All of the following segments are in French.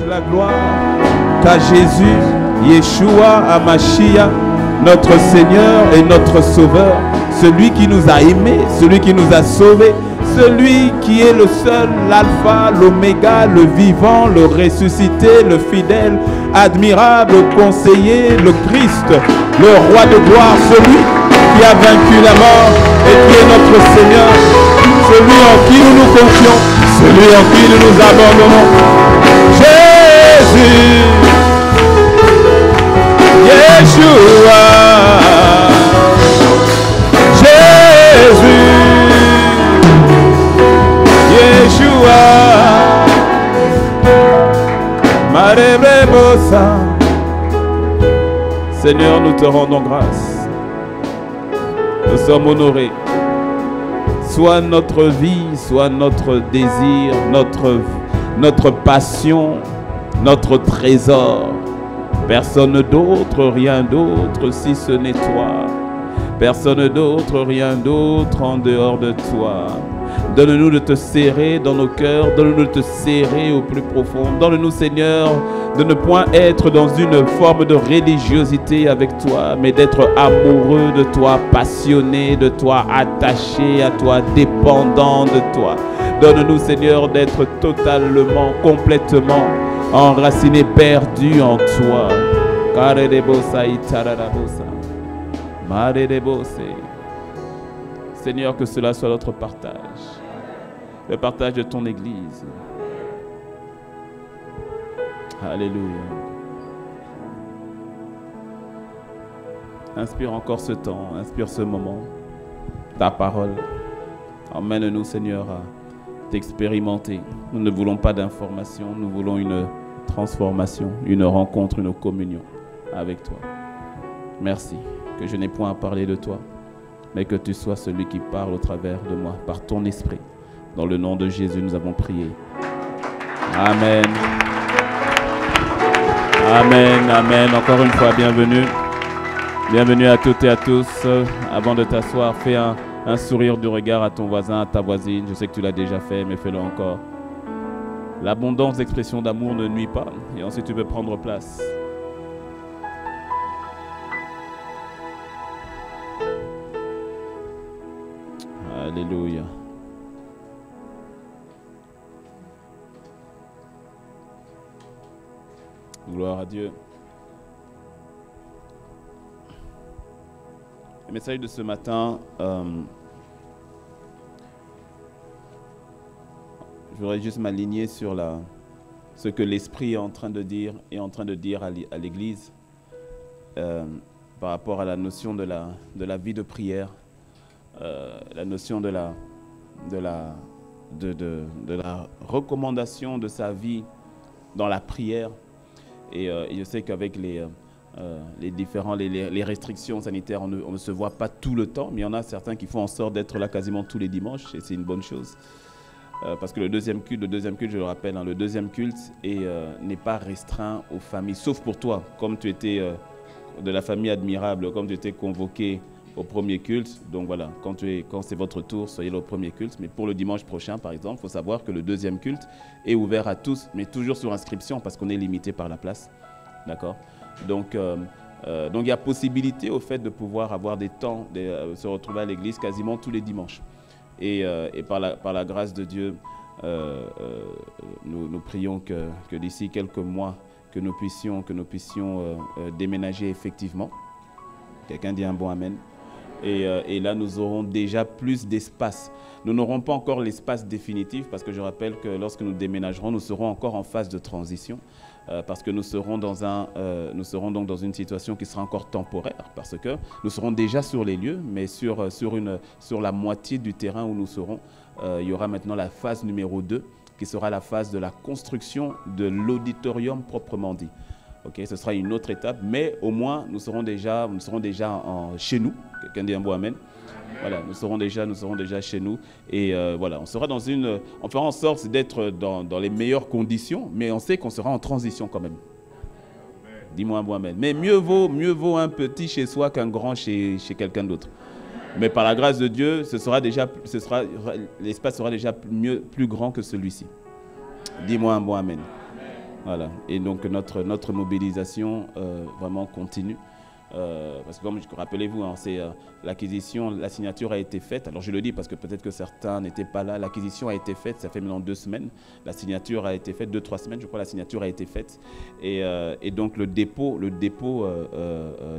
la gloire qu'à Jésus, Yeshua, Hamashiach, notre Seigneur et notre Sauveur, celui qui nous a aimés, celui qui nous a sauvés, celui qui est le seul, l'alpha, l'oméga, le vivant, le ressuscité, le fidèle, admirable, conseiller, le Christ, le roi de gloire, celui qui a vaincu la mort et qui est notre Seigneur, celui en qui nous nous confions, celui en qui nous nous abandonnons. Jésus, Yeshua, Jésus, Yeshua, Marebrebosa. Seigneur, nous te rendons grâce. Nous sommes honorés. Soit notre vie, soit notre désir, notre passion, notre trésor. Personne d'autre, rien d'autre si ce n'est toi. Personne d'autre, rien d'autre en dehors de toi. Donne-nous de te serrer dans nos cœurs, donne-nous de te serrer au plus profond. Donne-nous, Seigneur, de ne point être dans une forme de religiosité avec toi, mais d'être amoureux de toi, passionné de toi, attaché à toi, dépendant de toi. Donne-nous, Seigneur, d'être totalement, complètement enraciné, perdu en toi. Seigneur, que cela soit notre partage, le partage de ton Église. Alléluia. Inspire encore ce temps, inspire ce moment, ta parole. Emmène-nous, Seigneur, à t'expérimenter. Nous ne voulons pas d'information, nous voulons une transformation, une rencontre, une communion avec toi. Merci que je n'ai point à parler de toi, mais que tu sois celui qui parle au travers de moi, par ton esprit. Dans le nom de Jésus, nous avons prié. Amen. Amen, amen. Encore une fois, bienvenue. Bienvenue à toutes et à tous. Avant de t'asseoir, fais un sourire du regard à ton voisin, à ta voisine. Je sais que tu l'as déjà fait, mais fais-le encore. L'abondance d'expression d'amour ne nuit pas. Et ensuite, tu peux prendre place. Alléluia. Gloire à Dieu. Le message de ce matin, je voudrais juste m'aligner sur ce que l'Esprit est en train de dire à l'Église par rapport à la notion de la vie de prière, la notion de la recommandation de sa vie dans la prière. Et je sais qu'avec les restrictions sanitaires, on ne se voit pas tout le temps, mais il y en a certains qui font en sorte d'être là quasiment tous les dimanches, et c'est une bonne chose. Parce que le deuxième culte, je le rappelle, le deuxième culte n'est pas restreint aux familles, sauf pour toi, comme tu étais de la famille admirable, comme tu étais convoqué au premier culte. Donc voilà, quand c'est votre tour, soyez là au premier culte. Mais pour le dimanche prochain, par exemple, il faut savoir que le deuxième culte est ouvert à tous, mais toujours sur inscription parce qu'on est limité par la place. D'accord ? Donc il y a possibilité au fait de pouvoir avoir des temps, se retrouver à l'église quasiment tous les dimanches. Et par la grâce de Dieu, nous prions que d'ici quelques mois, que nous puissions déménager effectivement. Quelqu'un dit un bon amen. Et là, nous aurons déjà plus d'espace. Nous n'aurons pas encore l'espace définitif parce que je rappelle que lorsque nous déménagerons, nous serons encore en phase de transition parce que nous serons donc dans une situation qui sera encore temporaire parce que nous serons déjà sur les lieux, mais sur la moitié du terrain où nous serons, il y aura maintenant la phase numéro 2 qui sera la phase de la construction de l'auditorium proprement dit. Okay, ce sera une autre étape, mais au moins nous serons déjà chez nous. Quelqu'un dit un bon amen. Voilà, nous serons déjà chez nous et voilà, on fera en sorte d'être dans les meilleures conditions, mais on sait qu'on sera en transition quand même. Dis-moi un bon amen. Mais mieux vaut un petit chez soi qu'un grand chez quelqu'un d'autre. Mais par la grâce de Dieu, l'espace sera déjà plus grand que celui-ci. Dis-moi un bon amen. Voilà. Et donc notre mobilisation vraiment continue. Parce que comme rappelez-vous, hein, c'est l'acquisition, la signature a été faite. Alors je le dis parce que peut-être que certains n'étaient pas là. L'acquisition a été faite, ça fait maintenant 2 semaines. La signature a été faite, 2-3 semaines, je crois, la signature a été faite. Et donc le dépôt,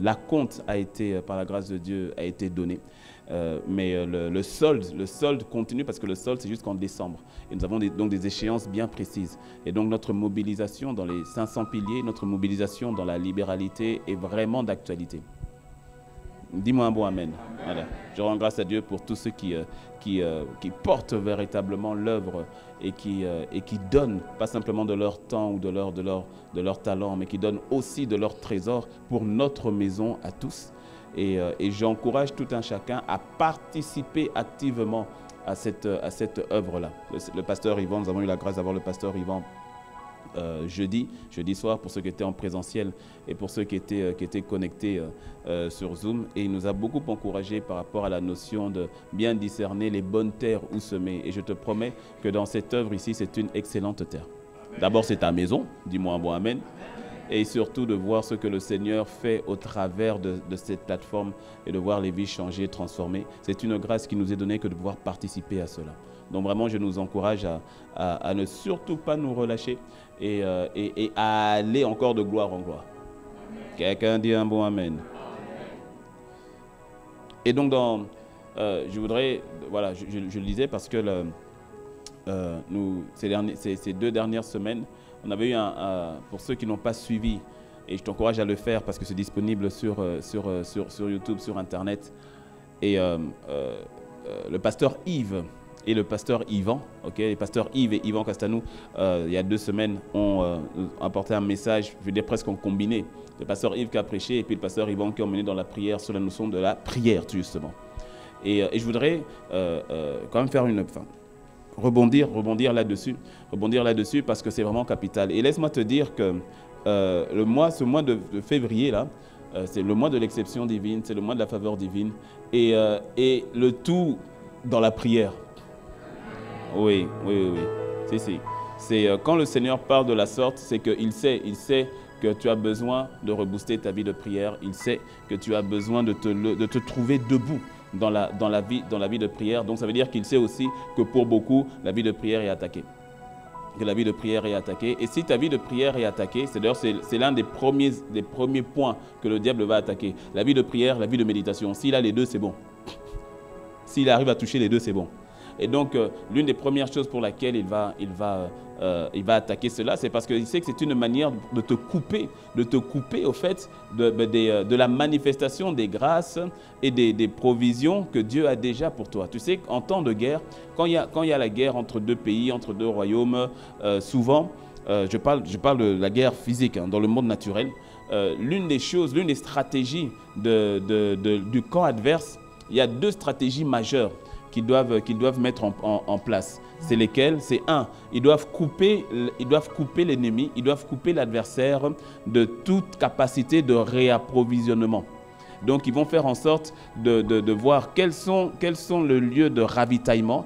la compte a été, par la grâce de Dieu, a été donné. Mais le solde continue parce que le solde, c'est jusqu'en décembre. Et nous avons donc des échéances bien précises. Et donc notre mobilisation dans les 500 piliers, notre mobilisation dans la libéralité est vraiment d'actualité. Dis-moi un bon amen. Voilà. Je rends grâce à Dieu pour tous ceux qui portent véritablement l'œuvre et qui donnent, pas simplement de leur temps ou de leur talent, mais qui donnent aussi de leur trésor pour notre maison à tous. Et j'encourage tout un chacun à participer activement à cette œuvre-là. Le pasteur Yvan, nous avons eu la grâce d'avoir le pasteur Yvan jeudi soir pour ceux qui étaient en présentiel et pour ceux qui étaient connectés sur Zoom. Et il nous a beaucoup encouragé par rapport à la notion de bien discerner les bonnes terres où semer. Et je te promets que dans cette œuvre ici, c'est une excellente terre. D'abord, c'est ta maison, dis-moi un bon amen. Et surtout de voir ce que le Seigneur fait au travers de cette plateforme et de voir les vies changer, transformer. C'est une grâce qui nous est donnée que de pouvoir participer à cela. Donc vraiment, je nous encourage à ne surtout pas nous relâcher et à aller encore de gloire en gloire. Quelqu'un dit un bon amen. Et donc, je voudrais, voilà, je le disais parce que ces 2 dernières semaines, on avait eu pour ceux qui n'ont pas suivi, et je t'encourage à le faire parce que c'est disponible sur YouTube, sur Internet. Et le pasteur Yves et le pasteur Yvan, les pasteurs Yves et Yvan Castanou, il y a 2 semaines, ont apporté un message, je veux dire presque en combiné. Le pasteur Yves qui a prêché et puis le pasteur Yvan qui a emmené dans la prière sur la notion de la prière, justement. Et je voudrais quand même faire rebondir là-dessus parce que c'est vraiment capital. Et laisse-moi te dire que ce mois de février, là, c'est le mois de l'exception divine, c'est le mois de la faveur divine et le tout dans la prière. Oui. C'est quand le Seigneur parle de la sorte, c'est qu'il sait que tu as besoin de rebooster ta vie de prière. Il sait que tu as besoin de te trouver debout dans la vie de prière. Donc ça veut dire qu'il sait aussi que pour beaucoup, la vie de prière est attaquée. Et si ta vie de prière est attaquée, c'est l'un des premiers points que le diable va attaquer. La vie de prière, la vie de méditation. S'il a les deux, c'est bon. S'il arrive à toucher les deux, c'est bon. Et donc, l'une des premières choses pour laquelle il va attaquer cela, c'est parce qu'il sait que c'est une manière de te couper au fait de la manifestation des grâces et des provisions que Dieu a déjà pour toi. Tu sais qu'en temps de guerre, quand il y a la guerre entre 2 pays, entre 2 royaumes, souvent, je parle de la guerre physique, hein, dans le monde naturel, l'une des stratégies du camp adverse, il y a 2 stratégies majeures qu'ils doivent mettre en place. C'est lesquelles? C'est 1, ils doivent couper l'ennemi, ils doivent couper l'adversaire de toute capacité de réapprovisionnement. Donc, ils vont faire en sorte de voir quels sont les lieux de ravitaillement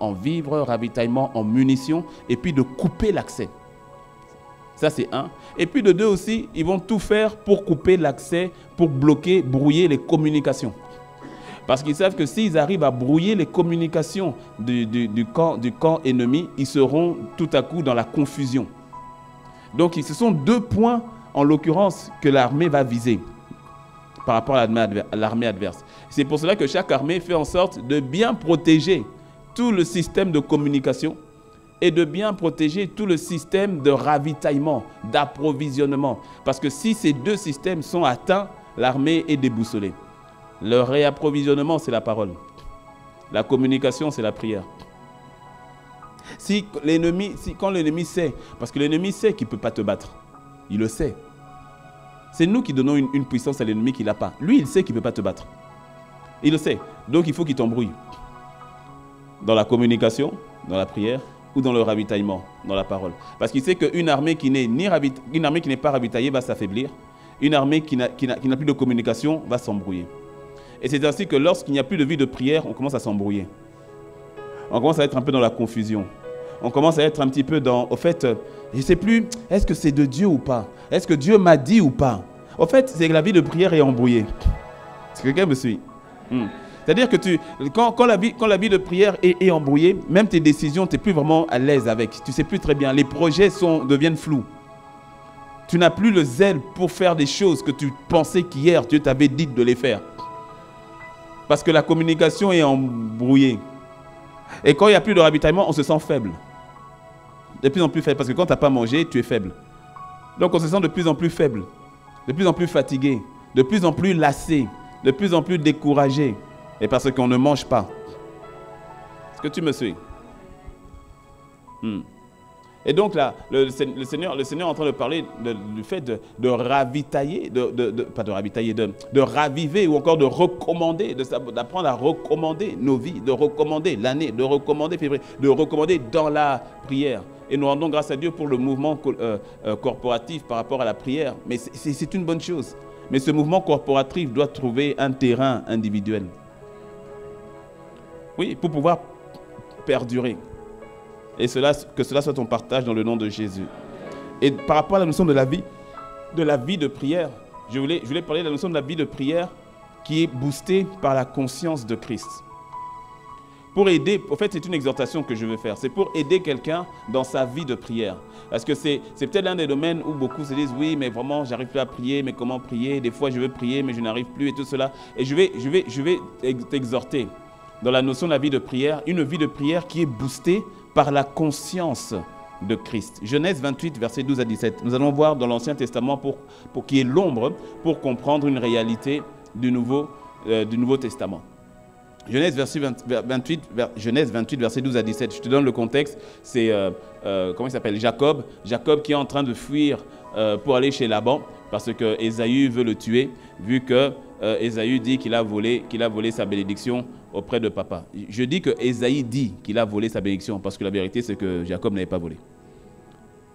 en vivres, ravitaillement en munitions, et puis de couper l'accès. Ça, c'est 1. Et puis de 2 aussi, ils vont tout faire pour couper l'accès, pour brouiller les communications. Parce qu'ils savent que s'ils arrivent à brouiller les communications du camp ennemi, ils seront tout à coup dans la confusion. Donc, ce sont 2 points, en l'occurrence, que l'armée va viser par rapport à l'armée adverse. C'est pour cela que chaque armée fait en sorte de bien protéger tout le système de communication et de bien protéger tout le système de ravitaillement, d'approvisionnement. Parce que si ces 2 systèmes sont atteints, l'armée est déboussolée. Le réapprovisionnement, c'est la parole. La communication, c'est la prière. Quand l'ennemi sait, parce que l'ennemi sait qu'il ne peut pas te battre, il le sait. C'est nous qui donnons une puissance à l'ennemi qu'il n'a pas. Lui, il sait qu'il ne peut pas te battre. Il le sait. Donc, il faut qu'il t'embrouille. Dans la communication, dans la prière, ou dans le ravitaillement, dans la parole. Parce qu'il sait qu'une armée qui n'est pas ravitaillée va s'affaiblir. Une armée qui n'a plus de communication va s'embrouiller. Et c'est ainsi que lorsqu'il n'y a plus de vie de prière, on commence à s'embrouiller. On commence à être un peu dans la confusion. on commence à être un petit peu dans, au fait, je ne sais plus, est-ce que c'est de Dieu ou pas? Est-ce que Dieu m'a dit ou pas? Au fait, c'est que la vie de prière est embrouillée. Est-ce que quelqu'un me suit? C'est-à-dire que quand la vie de prière est embrouillée, même tes décisions, tu n'es plus vraiment à l'aise avec. Tu ne sais plus très bien. Les projets deviennent flous. Tu n'as plus le zèle pour faire des choses que tu pensais qu'hier, Dieu t'avait dit de les faire. Parce que la communication est embrouillée. Et quand il n'y a plus de ravitaillement, on se sent faible. De plus en plus faible. Parce que quand tu n'as pas mangé, tu es faible. Donc on se sent de plus en plus faible. De plus en plus fatigué. De plus en plus lassé. De plus en plus découragé. Et parce qu'on ne mange pas. Est-ce que tu me suis? Et donc là, le Seigneur est en train de parler du fait de ravitailler, pas de ravitailler, de raviver ou encore de recommander, d'apprendre à recommander nos vies, de recommander l'année, de recommander février, de recommander dans la prière. Et nous rendons grâce à Dieu pour le mouvement corporatif par rapport à la prière. Mais c'est une bonne chose. Mais ce mouvement corporatif doit trouver un terrain individuel. Oui, pour pouvoir perdurer. Et que cela soit ton partage dans le nom de Jésus. Et par rapport à la notion de la vie de prière, je voulais parler de la notion de la vie de prière qui est boostée par la conscience de Christ. Pour aider, en fait, c'est une exhortation que je veux faire. C'est pour aider quelqu'un dans sa vie de prière. Parce que c'est peut-être l'un des domaines où beaucoup se disent, oui, mais vraiment, j'arrive plus à prier, mais comment prier? Des fois, je veux prier, mais je n'arrive plus et tout cela. Et je vais t'exhorter dans la notion de la vie de prière, une vie de prière qui est boostée par la conscience de Christ. Genèse 28, versets 12 à 17. Nous allons voir dans l'Ancien Testament pour qu'il y ait l'ombre, pour comprendre une réalité du Nouveau Testament. Genèse 28, versets 12 à 17. Je te donne le contexte. C'est, comment il s'appelle? Jacob. Jacob qui est en train de fuir pour aller chez Laban parce que Ésaü veut le tuer, vu que Ésaü dit qu'il a volé sa bénédiction auprès de papa. Je dis que Ésaïe dit qu'il a volé sa bénédiction parce que la vérité, c'est que Jacob n'avait pas volé.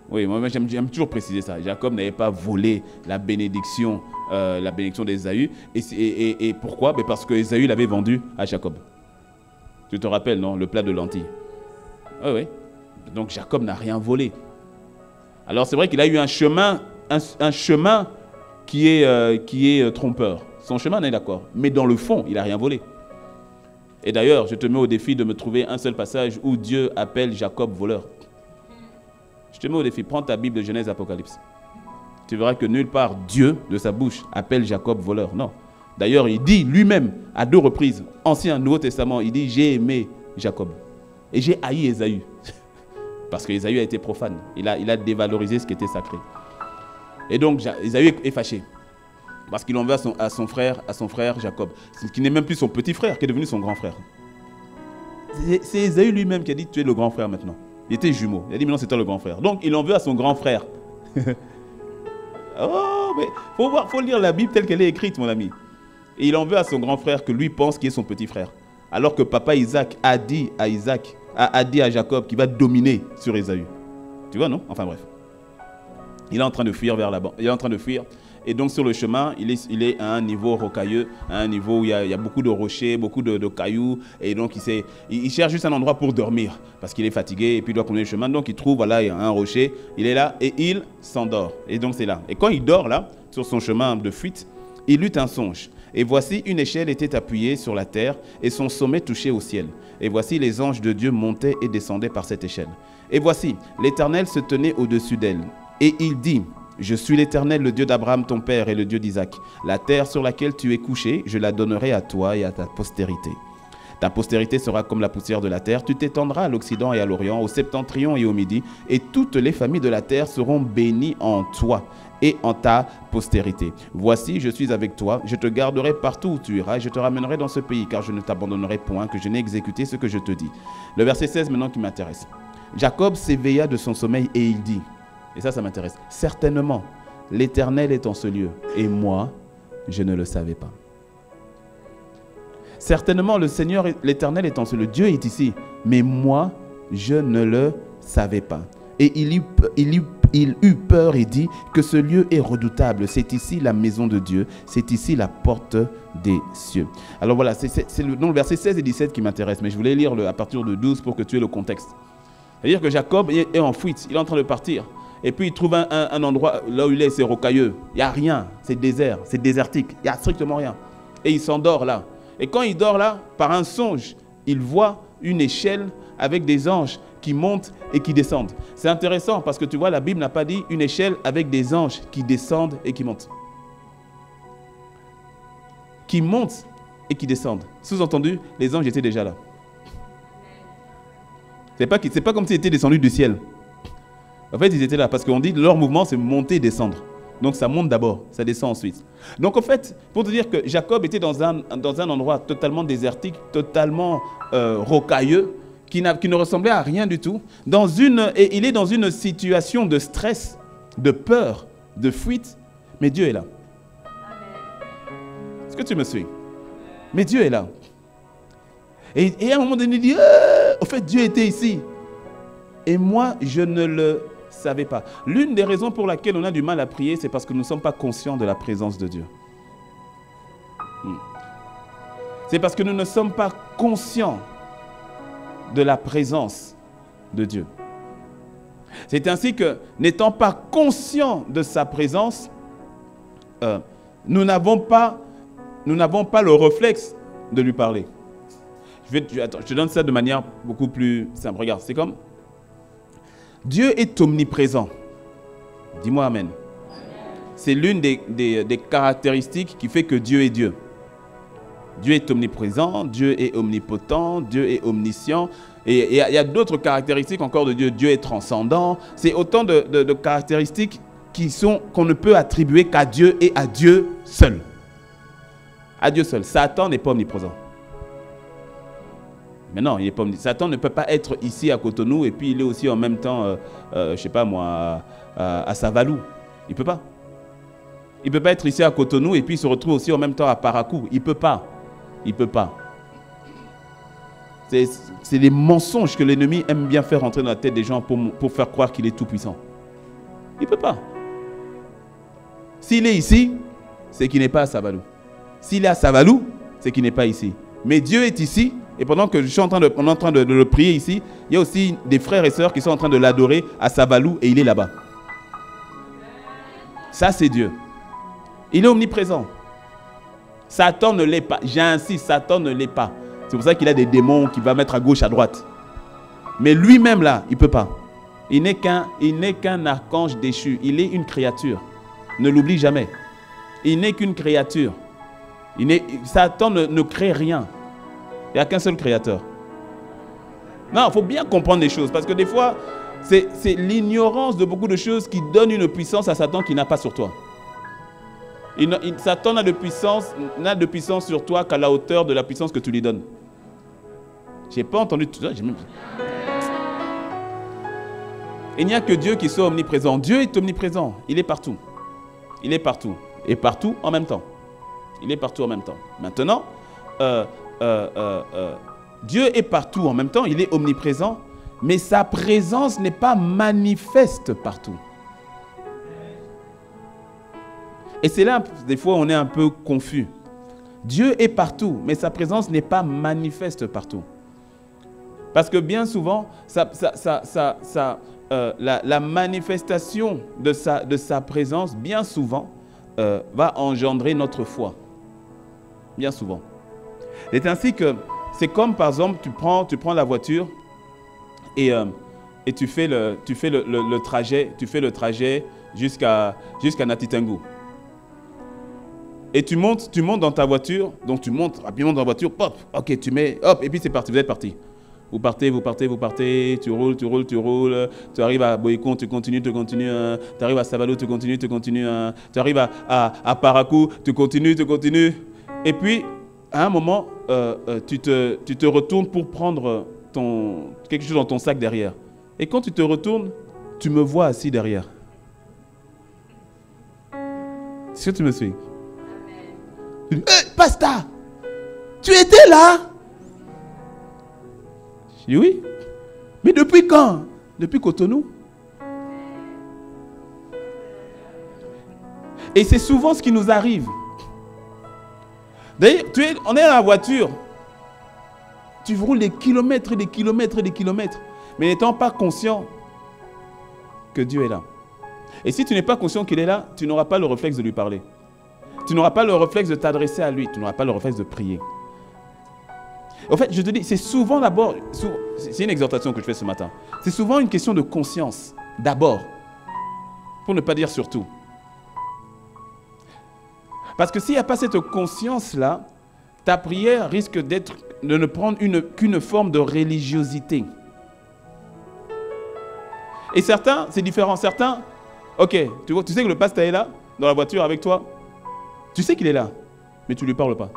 Oui, moi j'aime toujours préciser ça. Jacob n'avait pas volé la bénédiction d'Ésaü. Et pourquoi? Parce que Ésaü l'avait vendu à Jacob. Tu te rappelles, non? Le plat de lentilles. Oui. Donc Jacob n'a rien volé. Alors c'est vrai qu'il a eu un chemin qui est trompeur. Son chemin, on est d'accord. Mais dans le fond, il n'a rien volé. Et d'ailleurs, je te mets au défi de me trouver un seul passage où Dieu appelle Jacob voleur. Je te mets au défi, prends ta Bible de Genèse Apocalypse. Tu verras que nulle part Dieu, de sa bouche, appelle Jacob voleur. Non. D'ailleurs, il dit lui-même, à 2 reprises, Ancien, Nouveau Testament, il dit « J'ai aimé Jacob et j'ai haï Ésaü. » Parce que Ésaü a été profane. Il a dévalorisé ce qui était sacré. Et donc, Ésaü est fâché. Parce qu'il en veut à son frère Jacob, qui n'est même plus son petit frère, qui est devenu son grand frère. C'est Ésaü lui-même qui a dit « Tu es le grand frère maintenant ». Il était jumeau. Il a dit « Maintenant, c'est toi le grand frère ». Donc, il en veut à son grand frère. Oh, mais faut lire la Bible telle qu'elle est écrite, mon ami. Et il en veut à son grand frère que lui pense qu'il est son petit frère. Alors que papa Isaac a dit à Jacob qu'il va dominer sur Ésaü. Tu vois, non? Enfin bref. Il est en train de fuir vers là-bas. Il est en train de fuir. Et donc sur le chemin, il est à un niveau rocailleux, à un niveau où il y a beaucoup de rochers, beaucoup de cailloux. Et donc il cherche juste un endroit pour dormir parce qu'il est fatigué et puis il doit continuer le chemin. Donc il trouve, voilà, il y a un rocher, il est là et il s'endort. Et donc c'est là. Et quand il dort là, sur son chemin de fuite, il eut un songe. Et voici une échelle était appuyée sur la terre et son sommet touchait au ciel. Et voici les anges de Dieu montaient et descendaient par cette échelle. Et voici, l'Éternel se tenait au-dessus d'elle. Et il dit... Je suis l'Éternel, le Dieu d'Abraham, ton père, et le Dieu d'Isaac. La terre sur laquelle tu es couché, je la donnerai à toi et à ta postérité. Ta postérité sera comme la poussière de la terre. Tu t'étendras à l'Occident et à l'Orient, au septentrion et au Midi, et toutes les familles de la terre seront bénies en toi et en ta postérité. Voici, je suis avec toi, je te garderai partout où tu iras, et je te ramènerai dans ce pays, car je ne t'abandonnerai point, que je n'ai exécuté ce que je te dis. Le verset 16 maintenant qui m'intéresse. Jacob s'éveilla de son sommeil et il dit... Et ça m'intéresse. Certainement, l'Éternel est en ce lieu. Et moi, je ne le savais pas. Certainement, le Seigneur, l'Éternel est en ce lieu. Dieu est ici. Mais moi, je ne le savais pas. Et il eut peur et dit que ce lieu est redoutable. C'est ici la maison de Dieu. C'est ici la porte des cieux. Alors voilà, c'est le verset 16 et 17 qui m'intéresse. Mais je voulais lire à partir de 12 pour que tu aies le contexte. C'est-à-dire que Jacob est en fuite, il est en train de partir. Et puis il trouve un endroit, là où il est, c'est rocailleux. Il n'y a rien, c'est désert, c'est désertique, il n'y a strictement rien. Et il s'endort là. Et quand il dort là, par un songe, il voit une échelle avec des anges qui montent et qui descendent. C'est intéressant parce que tu vois, la Bible n'a pas dit une échelle avec des anges qui descendent et qui montent. Qui montent et qui descendent. Sous-entendu, les anges étaient déjà là. C'est pas comme s'ils étaient descendus du ciel. En fait, ils étaient là parce qu'on dit leur mouvement, c'est monter et descendre. Donc, ça monte d'abord, ça descend ensuite. Donc, en fait, pour te dire que Jacob était dans un endroit totalement désertique, totalement rocailleux, qui ne ressemblait à rien du tout. Et il est dans une situation de stress, de peur, de fuite, mais Dieu est là. Est-ce que tu me suis? Mais Dieu est là. Et à un moment donné, il dit, au fait, Dieu était ici. Et moi, je ne le savais pas. L'une des raisons pour laquelle on a du mal à prier, c'est parce que nous ne sommes pas conscients de la présence de Dieu. C'est parce que nous ne sommes pas conscients de la présence de Dieu. C'est ainsi que, n'étant pas conscients de sa présence, nous n'avons pas le réflexe de lui parler. Je te donne ça de manière beaucoup plus simple. Regarde, c'est comme Dieu est omniprésent. Dis-moi Amen. C'est l'une des caractéristiques qui fait que Dieu est Dieu. Dieu est omniprésent, Dieu est omnipotent, Dieu est omniscient. Et il y a d'autres caractéristiques encore de Dieu. Dieu est transcendant. C'est autant de caractéristiques qu'on ne peut attribuer qu'à Dieu et à Dieu seul. À Dieu seul. Satan n'est pas omniprésent. Mais non, il est pas omniprésent. Satan ne peut pas être ici à Cotonou et puis il est aussi en même temps, je ne sais pas moi, à Savalou. Il ne peut pas. Il ne peut pas être ici à Cotonou et puis il se retrouve aussi en même temps à Parakou. Il ne peut pas. Il ne peut pas. C'est des mensonges que l'ennemi aime bien faire rentrer dans la tête des gens pour faire croire qu'il est tout puissant. Il ne peut pas. S'il est ici, c'est qu'il n'est pas à Savalou. S'il est à Savalou, c'est qu'il n'est pas ici. Mais Dieu est ici. Et pendant que je suis en train de le prier ici, il y a aussi des frères et sœurs qui sont en train de l'adorer à Savalou et il est là-bas. Ça, c'est Dieu. Il est omniprésent. Satan ne l'est pas. J'insiste, Satan ne l'est pas. C'est pour ça qu'il a des démons qu'il va mettre à gauche, à droite. Mais lui-même, là, il ne peut pas. Il n'est qu'un archange déchu. Il est une créature. Ne l'oublie jamais. Il n'est qu'une créature. Satan ne crée rien. Il n'y a qu'un seul créateur. Non, il faut bien comprendre les choses. Parce que des fois, c'est l'ignorance de beaucoup de choses qui donne une puissance à Satan qu'il n'a pas sur toi. Satan n'a de puissance sur toi qu'à la hauteur de la puissance que tu lui donnes. Je n'ai pas entendu tout ça. Il n'y a que Dieu qui soit omniprésent. Dieu est omniprésent. Il est partout. Il est partout. Et partout en même temps. Il est partout en même temps. Maintenant, Dieu est partout en même temps. Il est omniprésent. Mais sa présence n'est pas manifeste partout. Et c'est là, des fois, on est un peu confus. Dieu est partout, mais sa présence n'est pas manifeste partout. Parce que bien souvent, la manifestation de sa présence, bien souvent, va engendrer notre foi. Bien souvent. C'est ainsi que, c'est comme par exemple, tu prends la voiture et tu fais le trajet jusqu'à Natitengu. Et tu montes dans ta voiture, donc tu montes rapidement dans la voiture, pop, ok, tu mets, hop, et puis c'est parti, vous êtes parti. Vous partez, tu roules, tu arrives à Boycon, tu continues, tu arrives à Savalou, tu continues, tu arrives à Parakou, tu continues. Et puis, à un moment, tu te retournes pour prendre quelque chose dans ton sac derrière. Et quand tu te retournes, tu me vois assis derrière. Est-ce que tu me suis? Hey, Pasteur, tu étais là? Je dis oui. Mais depuis quand? Depuis Cotonou. Et c'est souvent ce qui nous arrive. D'ailleurs, on est dans la voiture. Tu roules des kilomètres et des kilomètres et des kilomètres. mais n'étant pas conscient que Dieu est là. Et si tu n'es pas conscient qu'il est là, tu n'auras pas le réflexe de lui parler. Tu n'auras pas le réflexe de t'adresser à lui. Tu n'auras pas le réflexe de prier. En fait, je te dis, c'est souvent d'abord, c'est une exhortation que je fais ce matin. C'est souvent une question de conscience, d'abord, pour ne pas dire surtout. Parce que s'il n'y a pas cette conscience-là, ta prière risque de ne prendre qu'une forme de religiosité. Et certains, c'est différent. Certains, ok, tu sais que le pasteur est là, dans la voiture avec toi. Tu sais qu'il est là, mais tu ne lui parles pas.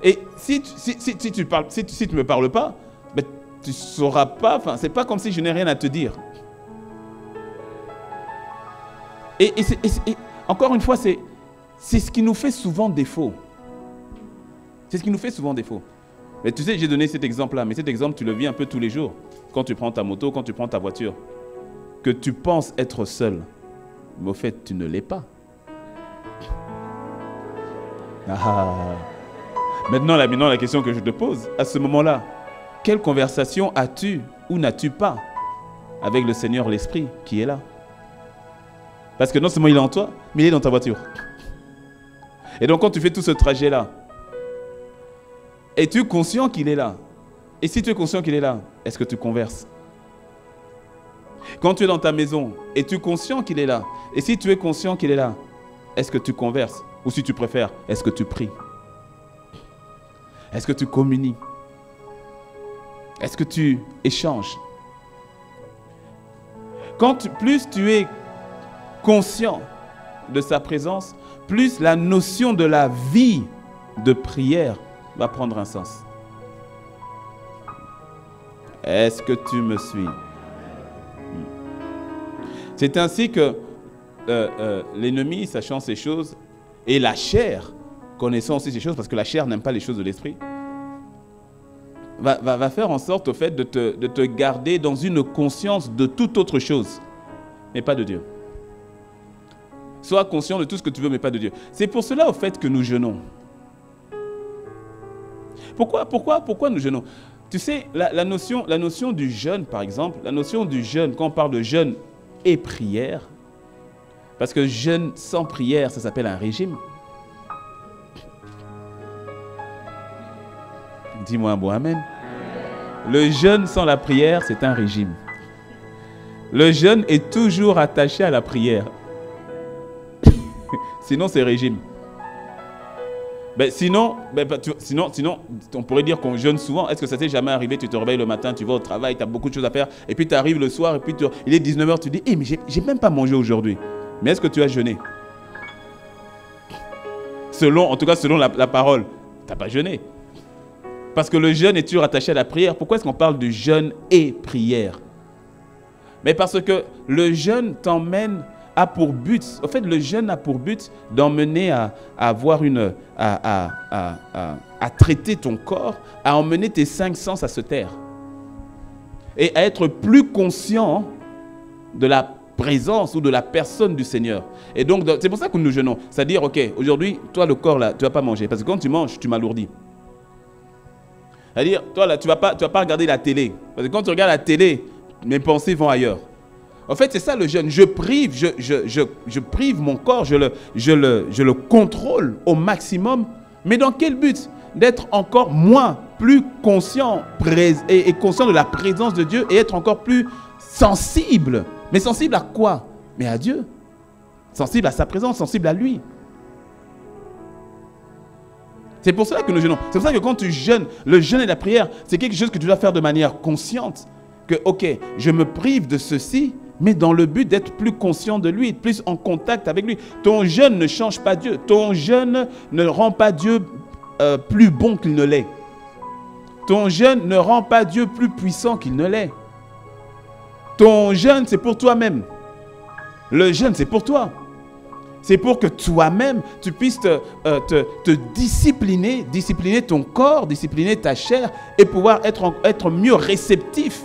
Et si tu ne me parles pas, ben, tu ne sauras pas, enfin, c'est pas comme si je n'ai rien à te dire. Et encore une fois, c'est ce qui nous fait souvent défaut. C'est ce qui nous fait souvent défaut. Mais tu sais, j'ai donné cet exemple-là, mais cet exemple, tu le vis un peu tous les jours. Quand tu prends ta moto, quand tu prends ta voiture. Que tu penses être seul, mais au fait, tu ne l'es pas. Maintenant, la question que je te pose, à ce moment-là, quelle conversation as-tu ou n'as-tu pas avec le Seigneur, l'Esprit, qui est là? Parce que non seulement il est en toi, mais il est dans ta voiture. Et donc, quand tu fais tout ce trajet-là, es-tu conscient qu'il est là? Et si tu es conscient qu'il est là, est-ce que tu converses? Quand tu es dans ta maison, es-tu conscient qu'il est là? Et si tu es conscient qu'il est là, est-ce que tu converses? Ou si tu préfères, est-ce que tu pries? Est-ce que tu communies? Est-ce que tu échanges? Plus tu es conscient de sa présence, plus la notion de la vie de prière va prendre un sens. Est-ce que tu me suis? C'est ainsi que l'ennemi, sachant ces choses, et la chair, connaissant aussi ces choses, parce que la chair n'aime pas les choses de l'esprit, va faire en sorte au fait de te garder dans une conscience de toute autre chose, mais pas de Dieu. Sois conscient de tout ce que tu veux, mais pas de Dieu. C'est pour cela au fait que nous jeûnons. Pourquoi nous jeûnons? Tu sais, la notion du jeûne, par exemple, la notion du jeûne, quand on parle de jeûne et prière, parce que jeûne sans prière, ça s'appelle un régime. Dis-moi un bon amen. Le jeûne sans la prière, c'est un régime. Le jeûne est toujours attaché à la prière. Sinon, c'est régime. Sinon, on pourrait dire qu'on jeûne souvent. Est-ce que ça t'est jamais arrivé? Tu te réveilles le matin, tu vas au travail, tu as beaucoup de choses à faire, et puis tu arrives le soir, et puis il est 19h, tu dis, mais j'ai même pas mangé aujourd'hui. Mais est-ce que tu as jeûné? En tout cas, selon la parole, tu n'as pas jeûné. Parce que le jeûne est toujours attaché à la prière. Pourquoi est-ce qu'on parle de jeûne et prière? Mais parce que le jeûne a pour but, en fait, le jeûne a pour but d'emmener à traiter ton corps, à emmener tes 5 sens à se taire. Et à être plus conscient de la présence ou de la personne du Seigneur. Et donc, c'est pour ça que nous jeûnons. C'est-à-dire, ok, aujourd'hui, toi, le corps, là, tu ne vas pas manger. Parce que quand tu manges, tu m'alourdis. C'est-à-dire, toi, là, tu vas pas regarder la télé. Parce que quand tu regardes la télé, mes pensées vont ailleurs. En fait, c'est ça le jeûne. Je prive mon corps, je le contrôle au maximum. Mais dans quel but? D'être encore plus conscient et conscient de la présence de Dieu et être encore plus sensible. Mais sensible à quoi? Mais à Dieu. Sensible à sa présence, sensible à lui. C'est pour cela que nous jeûnons. C'est pour ça que quand tu jeûnes, le jeûne et la prière, c'est quelque chose que tu dois faire de manière consciente. Que, ok, je me prive de ceci, mais dans le but d'être plus conscient de lui, plus en contact avec lui. Ton jeûne ne change pas Dieu. Ton jeûne ne rend pas Dieu plus bon qu'il ne l'est. Ton jeûne ne rend pas Dieu plus puissant qu'il ne l'est. Ton jeûne, c'est pour toi-même. Le jeûne, c'est pour toi. C'est pour que toi-même, tu puisses te discipliner ton corps, discipliner ta chair et pouvoir être mieux réceptif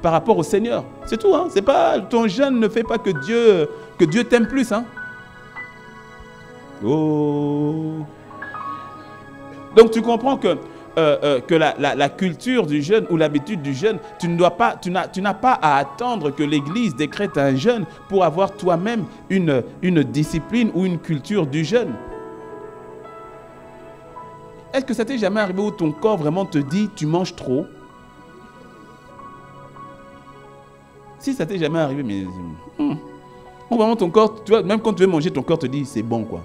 par rapport au Seigneur. C'est tout. Hein? C'est pas, ton jeûne ne fait pas que Dieu t'aime plus. Hein? Oh. Donc tu comprends que que la culture du jeûne ou l'habitude du jeûne, tu n'as pas à attendre que l'Église décrète un jeûne pour avoir toi-même une discipline ou une culture du jeûne. Est-ce que ça t'est jamais arrivé où ton corps vraiment te dit tu manges trop? Si ça t'est jamais arrivé, mais ou vraiment ton corps, tu vois, même quand tu veux manger, ton corps te dit c'est bon quoi.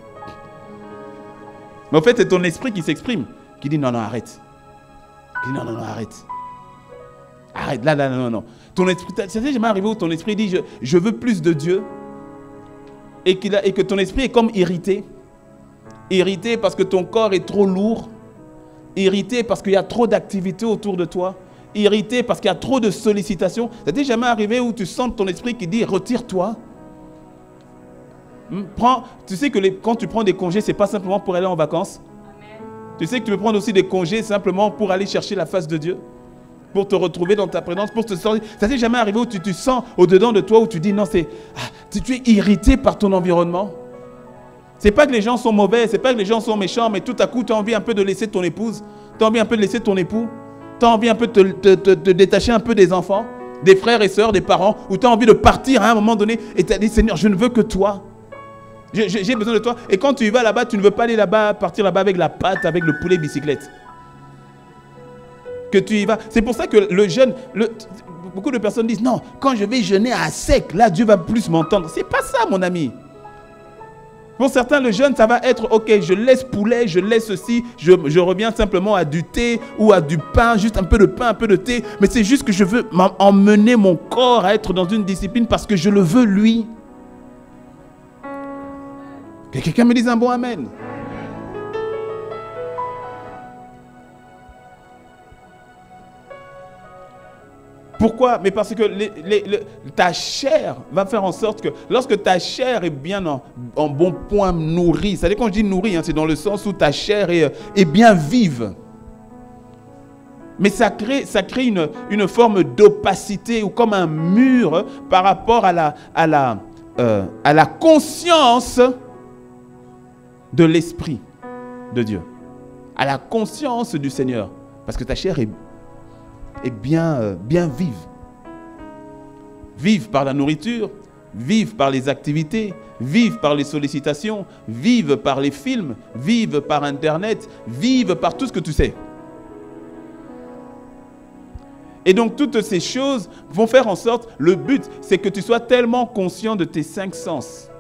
Mais en fait, c'est ton esprit qui s'exprime, qui dit non, arrête. Qui dit non, arrête. Arrête, là, non. Ton esprit, ça t'est jamais arrivé où ton esprit dit je veux plus de Dieu et que ton esprit est comme irrité. Irrité parce que ton corps est trop lourd. Irrité parce qu'il y a trop d'activités autour de toi. Irrité parce qu'il y a trop de sollicitations. Ça t'est jamais arrivé où tu sens ton esprit qui dit retire-toi? Tu sais que quand tu prends des congés, ce n'est pas simplement pour aller en vacances. Amen. Tu sais que tu peux prendre aussi des congés simplement pour aller chercher la face de Dieu, pour te retrouver dans ta présence, pour te sortir. Ça t'est jamais arrivé où tu te sens au-dedans de toi, où tu dis non, tu es irrité par ton environnement. Ce n'est pas que les gens sont mauvais, ce n'est pas que les gens sont méchants, mais tout à coup, tu as envie un peu de laisser ton épouse, tu as envie un peu de laisser ton époux, tu as envie un peu de te détacher un peu des enfants, des frères et sœurs, des parents, ou tu as envie de partir à un moment donné et tu as dit Seigneur, je ne veux que toi. J'ai besoin de toi. Et quand tu y vas là-bas, tu ne veux pas aller là-bas, partir là-bas avec la pâte, avec le poulet bicyclette. Que tu y vas. C'est pour ça que le jeûne, beaucoup de personnes disent non, quand je vais jeûner à sec, là Dieu va plus m'entendre. C'est pas ça, mon ami. Pour certains, le jeûne, ça va être ok, je laisse poulet, je laisse ceci, je reviens simplement à du thé ou à du pain, juste un peu de pain, un peu de thé. Mais c'est juste que je veux emmener mon corps à être dans une discipline parce que je le veux lui. Que quelqu'un me dise un bon amen. Pourquoi? Mais parce que ta chair va faire en sorte que lorsque ta chair est bien en bon point nourrie, c'est-à-dire quand je dis nourrie, c'est dans le sens où ta chair est bien vive. Mais ça crée une forme d'opacité ou comme un mur par rapport à la conscience de l'Esprit de Dieu, à la conscience du Seigneur, parce que ta chair est bien vive. Vive par la nourriture, vive par les activités, vive par les sollicitations, vive par les films, vive par Internet, vive par tout ce que tu sais. Et donc toutes ces choses vont faire en sorte, le but c'est que tu sois tellement conscient de tes 5 sens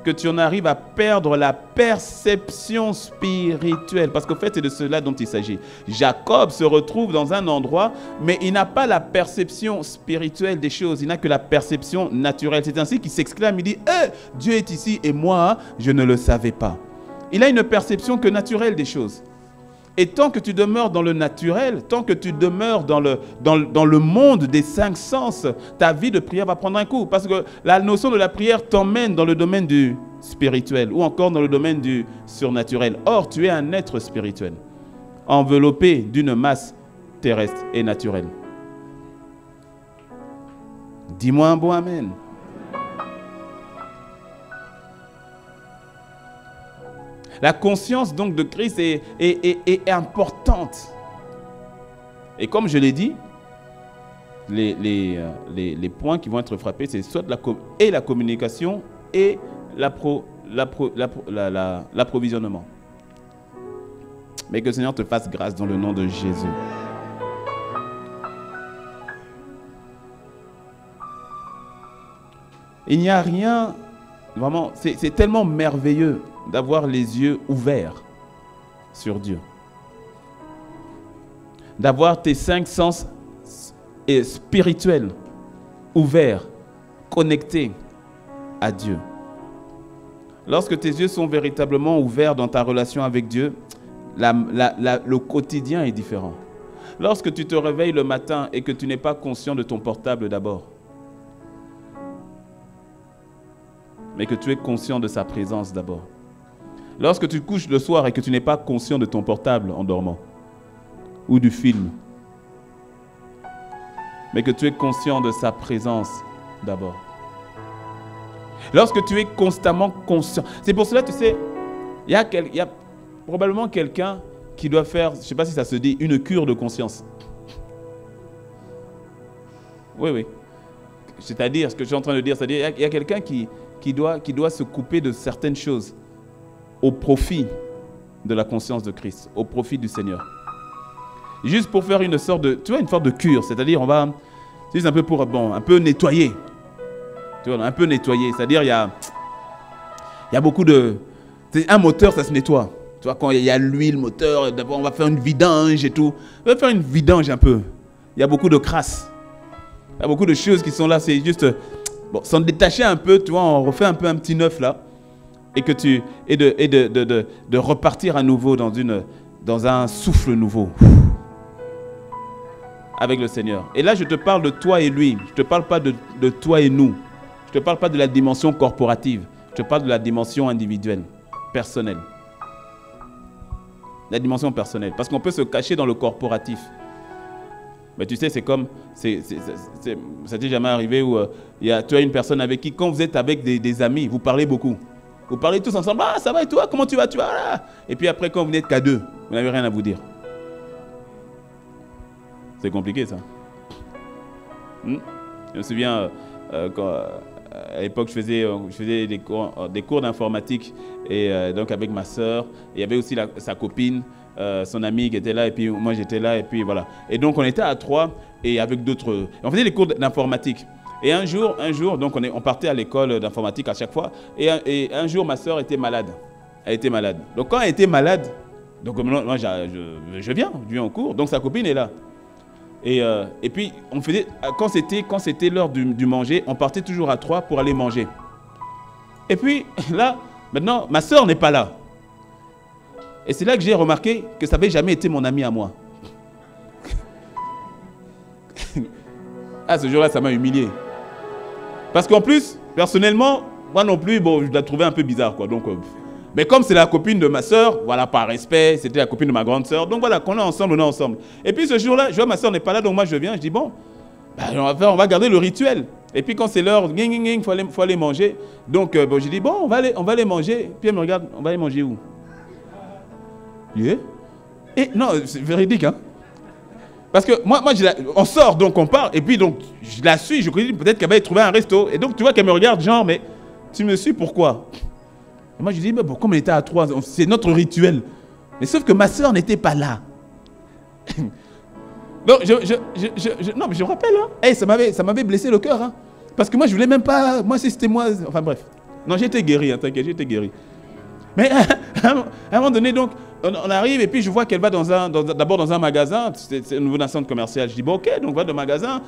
que tu en arrives à perdre la perception spirituelle. Parce qu'en fait, c'est de cela dont il s'agit. Jacob se retrouve dans un endroit, mais il n'a pas la perception spirituelle des choses. Il n'a que la perception naturelle. C'est ainsi qu'il s'exclame, il dit « Dieu est ici et moi, je ne le savais pas. » Il a une perception que naturelle des choses. Et tant que tu demeures dans le naturel, tant que tu demeures dans le monde des 5 sens, ta vie de prière va prendre un coup. Parce que la notion de la prière t'emmène dans le domaine du spirituel ou encore dans le domaine du surnaturel. Or, tu es un être spirituel, enveloppé d'une masse terrestre et naturelle. Dis-moi un bon amen. La conscience donc de Christ est importante. Et comme je l'ai dit, les points qui vont être frappés, c'est soit la communication et l'approvisionnement. Mais que le Seigneur te fasse grâce dans le nom de Jésus. Il n'y a rien, vraiment, c'est tellement merveilleux d'avoir les yeux ouverts sur Dieu. D'avoir tes 5 sens spirituels ouverts, connectés à Dieu. Lorsque tes yeux sont véritablement ouverts dans ta relation avec Dieu, le quotidien est différent. Lorsque tu te réveilles le matin et que tu n'es pas conscient de ton portable d'abord, mais que tu es conscient de sa présence d'abord. Lorsque tu couches le soir et que tu n'es pas conscient de ton portable en dormant, ou du film, mais que tu es conscient de sa présence d'abord. Lorsque tu es constamment conscient. C'est pour cela, tu sais, il y a probablement quelqu'un qui doit faire, je ne sais pas si ça se dit, une cure de conscience. Oui, oui. C'est-à-dire, ce que je suis en train de dire, c'est-à-dire il y a quelqu'un qui doit se couper de certaines choses au profit de la conscience de Christ, au profit du Seigneur. Juste pour faire une sorte de, tu vois, une sorte de cure, c'est-à-dire on va, c'est un peu pour, bon, un peu nettoyer. Tu vois, un peu nettoyer, c'est-à-dire il y a beaucoup de, un moteur, ça se nettoie. Tu vois, quand il y a l'huile, moteur, d'abord on va faire une vidange et tout. On va faire une vidange un peu. Il y a beaucoup de crasse. Il y a beaucoup de choses qui sont là, c'est juste, bon, s'en détacher un peu, tu vois, on refait un peu un petit neuf là. Et de repartir à nouveau dans un souffle nouveau. Avec le Seigneur. Et là, je te parle de toi et lui. Je ne te parle pas de toi et nous. Je ne te parle pas de la dimension corporative. Je te parle de la dimension individuelle, personnelle. La dimension personnelle. Parce qu'on peut se cacher dans le corporatif. Mais tu sais, c'est comme... ça t'est jamais arrivé où tu as une personne avec qui, quand vous êtes avec des amis, vous parlez beaucoup. Vous parlez tous ensemble. Ah, ça va et toi? Comment tu vas? Tu vas là? Et puis après, quand vous n'êtes qu'à deux, vous n'avez rien à vous dire. C'est compliqué, ça. Je me souviens, à l'époque, je faisais des cours d'informatique. Et donc, avec ma soeur. Il y avait aussi sa copine, son amie qui était là. Et puis, moi, j'étais là. Et puis, voilà. Et donc, on était à 3 et avec d'autres. On faisait des cours d'informatique. Et un jour, donc on partait à l'école d'informatique à chaque fois. Et un jour, ma soeur était malade. Elle était malade. Donc, quand elle était malade, donc moi, je viens au cours. Donc, sa copine est là. Et puis, on faisait, quand c'était l'heure du manger, on partait toujours à 3 pour aller manger. Et puis, là, maintenant, ma soeur n'est pas là. Et c'est là que j'ai remarqué que ça n'avait jamais été mon ami à moi. Ah, ce jour-là, ça m'a humilié. Parce qu'en plus, personnellement, moi non plus, bon, je la trouvais un peu bizarre, quoi. Donc, mais comme c'est la copine de ma soeur, voilà, par respect, c'était la copine de ma grande soeur. Donc voilà, qu'on est ensemble, on est ensemble. Et puis ce jour-là, je vois ma soeur n'est pas là, donc moi je viens, je dis bon, on va garder le rituel. Et puis quand c'est l'heure, il faut aller manger. Donc bon, je dis bon, on va aller manger. Puis elle me regarde, on va aller manger où? Yeah. Et non, c'est véridique, hein. Parce que moi on sort, donc on part, et puis donc je la suis, je dis peut-être qu'elle va trouver un resto. Et donc tu vois qu'elle me regarde, genre, mais tu me suis pourquoi? Et moi je dis, mais bon, comme on était à 3, c'est notre rituel. Mais sauf que ma soeur n'était pas là. Donc non, mais je me rappelle, hein. Hey, ça m'avait blessé le cœur, hein. Parce que moi je voulais même pas, moi si c'était moi, enfin bref. Non, j'étais guéri, hein, t'inquiète, j'étais guéri. Mais à un moment donné, donc, on arrive et puis je vois qu'elle va d'abord dans un magasin, c'est au niveau d'un centre commercial. Je dis, bon, ok, donc va dans le magasin.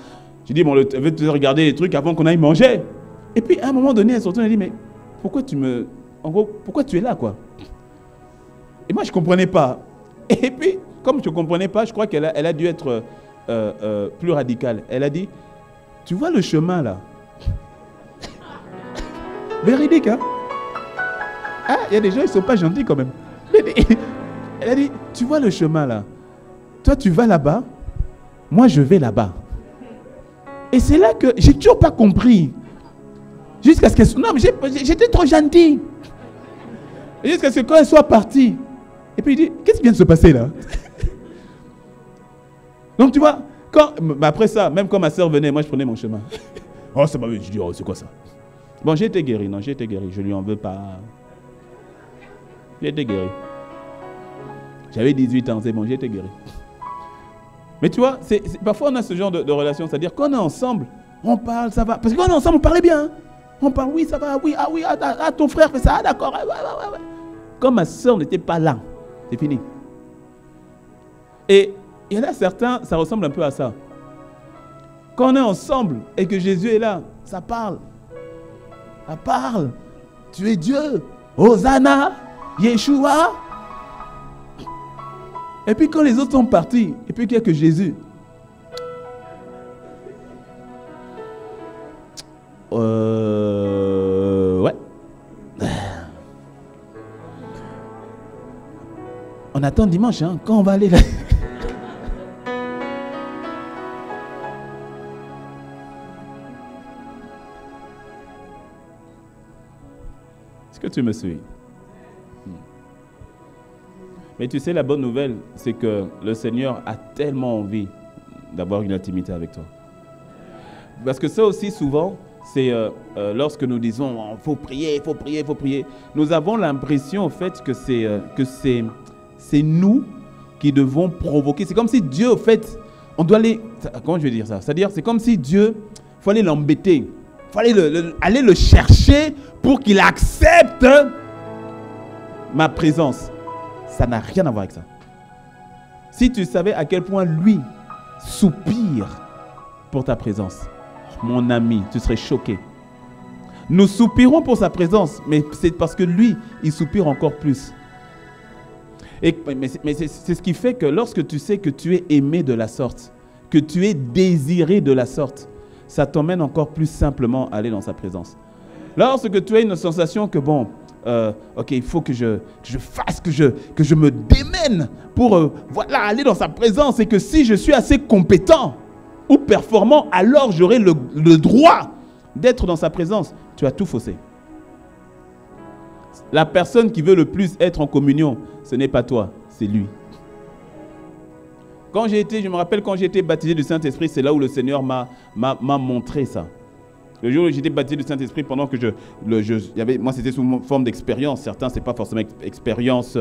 Je dis, bon, elle veut te regarder les trucs avant qu'on aille manger. Et puis à un moment donné, elle se retourne et dit, mais pourquoi tu es là, quoi? Et moi, je ne comprenais pas. Et puis, comme je ne comprenais pas, je crois qu'elle a dû être plus radicale. Elle a dit, tu vois le chemin, là? Véridique, hein? Ah, il y a des gens, ils ne sont pas gentils quand même. Elle a dit, tu vois le chemin là? Toi, tu vas là-bas, moi, je vais là-bas. Et c'est là que j'ai toujours pas compris. Jusqu'à ce que... Non, mais j'étais trop gentil. Jusqu'à ce que quand elle soit partie, et puis il dit, qu'est-ce qui vient de se passer là? Donc tu vois, après ça, même quand ma soeur venait, moi je prenais mon chemin. Oh, ça m'avait dit, je dis, oh, c'est quoi ça? Bon, j'ai été guéri, non, j'ai été guéri, je lui en veux pas. J'ai été guéri. J'avais 18 ans, c'est bon, j'ai été guéri. Mais tu vois, parfois on a ce genre de relation, c'est-à-dire qu'on est ensemble, on parle, ça va. Parce que quand on est ensemble, on parlait bien. On parle, oui, ça va, oui, ton frère fait ça, ah, d'accord. Ouais. Quand ma soeur n'était pas là, c'est fini. Et il y en a certains, ça ressemble un peu à ça. Quand on est ensemble et que Jésus est là, ça parle. Ça parle. Tu es Dieu. Hosanna. Yeshua. Et puis quand les autres sont partis, et puis qu'il n'y a que Jésus. Ouais. On attend dimanche, hein, quand on va aller là. Est-ce que tu me suis? Mais tu sais, la bonne nouvelle, c'est que le Seigneur a tellement envie d'avoir une intimité avec toi. Parce que ça aussi, souvent, c'est lorsque nous disons « il faut prier, il faut prier, il faut prier », nous avons l'impression, en fait, que c'est nous qui devons provoquer. C'est comme si Dieu, en fait, on doit aller... Comment je vais dire ça? C'est-à-dire, c'est comme si Dieu, il faut aller l'embêter. Il faut aller le chercher pour qu'il accepte ma présence. Ça n'a rien à voir avec ça. Si tu savais à quel point lui soupire pour ta présence, mon ami, tu serais choqué. Nous soupirons pour sa présence, mais c'est parce que lui, il soupire encore plus. Mais c'est ce qui fait que lorsque tu sais que tu es aimé de la sorte, que tu es désiré de la sorte, ça t'emmène encore plus simplement à aller dans sa présence. Lorsque tu as une sensation que bon, ok, il faut que je fasse, que je me démène pour voilà, aller dans sa présence, et que si je suis assez compétent ou performant, alors j'aurai le droit d'être dans sa présence. Tu as tout faussé. La personne qui veut le plus être en communion, ce n'est pas toi, c'est lui. Je me rappelle quand j'ai été baptisé du Saint-Esprit, c'est là où le Seigneur m'a montré ça. Le jour où j'ai été baptisé du Saint-Esprit, pendant que moi c'était sous forme d'expérience. Certains, ce n'est pas forcément expérience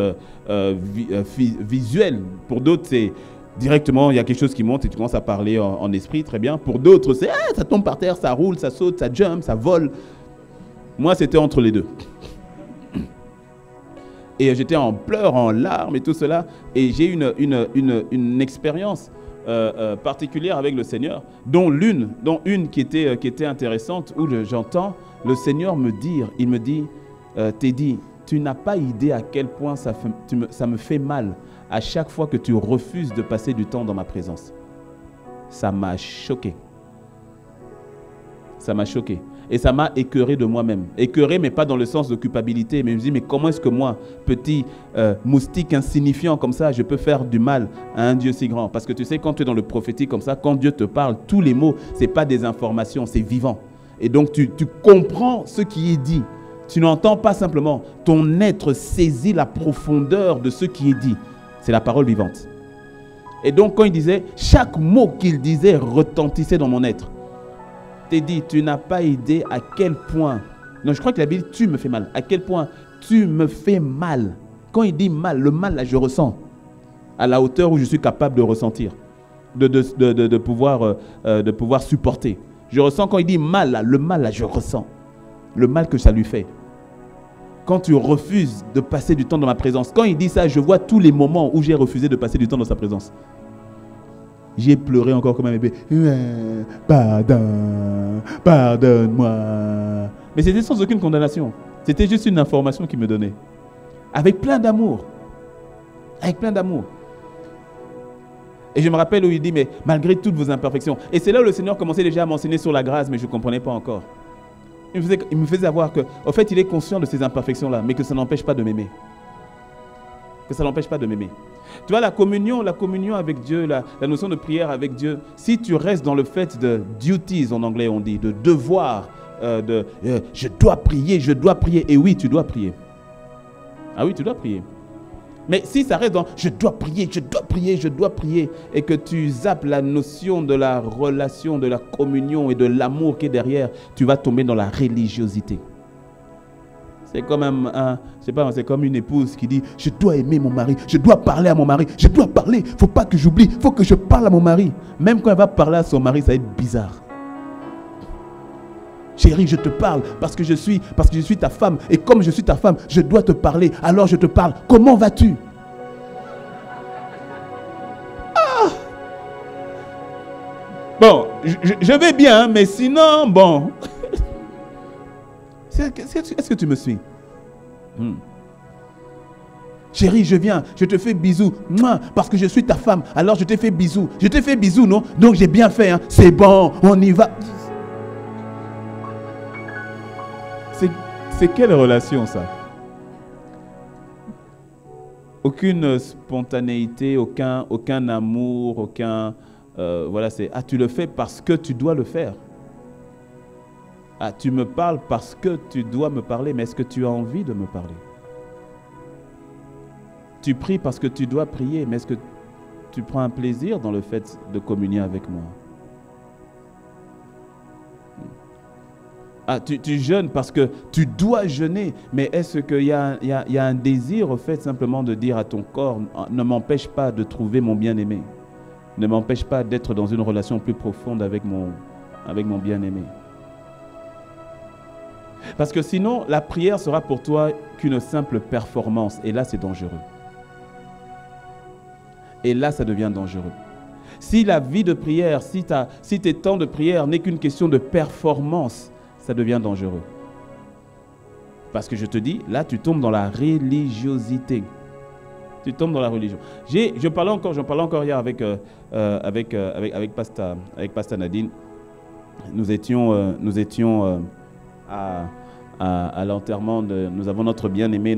visuelle. Pour d'autres, c'est directement, il y a quelque chose qui monte et tu commences à parler en esprit, très bien. Pour d'autres, c'est ça tombe par terre, ça roule, ça saute, ça jump, ça vole. Moi, c'était entre les deux. Et j'étais en pleurs, en larmes et tout cela. Et j'ai eu une expérience particulière avec le Seigneur, dont une qui était intéressante, où j'entends le Seigneur me dire, il me dit, Teddy, tu n'as pas idée à quel point ça me fait mal à chaque fois que tu refuses de passer du temps dans ma présence. Ça m'a choqué. Ça m'a choqué. Et ça m'a écœuré de moi-même. Écœuré, mais pas dans le sens de culpabilité. Mais je me dis, mais comment est-ce que moi, petit moustique insignifiant comme ça, je peux faire du mal à un Dieu si grand? Parce que tu sais, quand tu es dans le prophétique comme ça, quand Dieu te parle, tous les mots, ce n'est pas des informations, c'est vivant. Et donc, tu comprends ce qui est dit. Tu n'entends pas simplement. Ton être saisit la profondeur de ce qui est dit. C'est la parole vivante. Et donc, quand il disait, chaque mot qu'il disait retentissait dans mon être. T'es dit, tu n'as pas idée à quel point, non, je crois que la Bible, tu me fais mal, à quel point tu me fais mal. Quand il dit mal, le mal là, je ressens à la hauteur où je suis capable de ressentir, de pouvoir supporter. Je ressens quand il dit mal là, le mal là, je ressens le mal que ça lui fait. Quand tu refuses de passer du temps dans ma présence, quand il dit ça, je vois tous les moments où j'ai refusé de passer du temps dans sa présence. J'ai pleuré encore comme un bébé. Pardonne-moi. Mais c'était sans aucune condamnation. C'était juste une information qu'il me donnait. Avec plein d'amour. Avec plein d'amour. Et je me rappelle où il dit, mais malgré toutes vos imperfections. Et c'est là où le Seigneur commençait déjà à m'enseigner sur la grâce, mais je ne comprenais pas encore. Il me faisait voir qu'en fait, il est conscient de ces imperfections-là, mais que ça n'empêche pas de m'aimer. Que ça n'empêche pas de m'aimer. Tu vois, la communion avec Dieu, la notion de prière avec Dieu, si tu restes dans le fait de duties, en anglais on dit, de devoir, je dois prier, et oui, tu dois prier. Ah oui, tu dois prier. Mais si ça reste dans je dois prier, et que tu zappes la notion de la relation, de la communion et de l'amour qui est derrière, tu vas tomber dans la religiosité. C'est comme c'est comme une épouse qui dit, je dois aimer mon mari, je dois parler à mon mari, je dois parler, faut pas que j'oublie, faut que je parle à mon mari. Même quand elle va parler à son mari, ça va être bizarre. Chérie, je te parle parce que je suis ta femme, et comme je suis ta femme, je dois te parler, alors je te parle. Comment vas-tu? Ah! Bon, je vais bien, mais sinon, bon... Est-ce que tu me suis? Chérie, je viens, je te fais bisous. Parce que je suis ta femme, alors je te fais bisous. Je te fais bisous, non? Donc j'ai bien fait, hein? C'est bon, on y va. C'est quelle relation ça? Aucune spontanéité, aucun amour, voilà, c'est tu le fais parce que tu dois le faire. Tu me parles parce que tu dois me parler, mais est-ce que tu as envie de me parler? tu pries parce que tu dois prier, mais est-ce que tu prends un plaisir dans le fait de communier avec moi? Ah, tu jeûnes parce que tu dois jeûner, mais est-ce qu'il y a un désir au fait simplement de dire à ton corps, ne m'empêche pas de trouver mon bien-aimé, ne m'empêche pas d'être dans une relation plus profonde avec mon bien-aimé. Parce que sinon, la prière sera pour toi qu'une simple performance, et là c'est dangereux. Et là ça devient dangereux. Si la vie de prière, si tes temps de prière n'est qu'une question de performance, ça devient dangereux. Parce que je te dis, là, tu tombes dans la religiosité. Tu tombes dans la religion. J'en parlais encore hier avec Pasteur Nadine. Nous étions à l'enterrement nous avons notre bien-aimée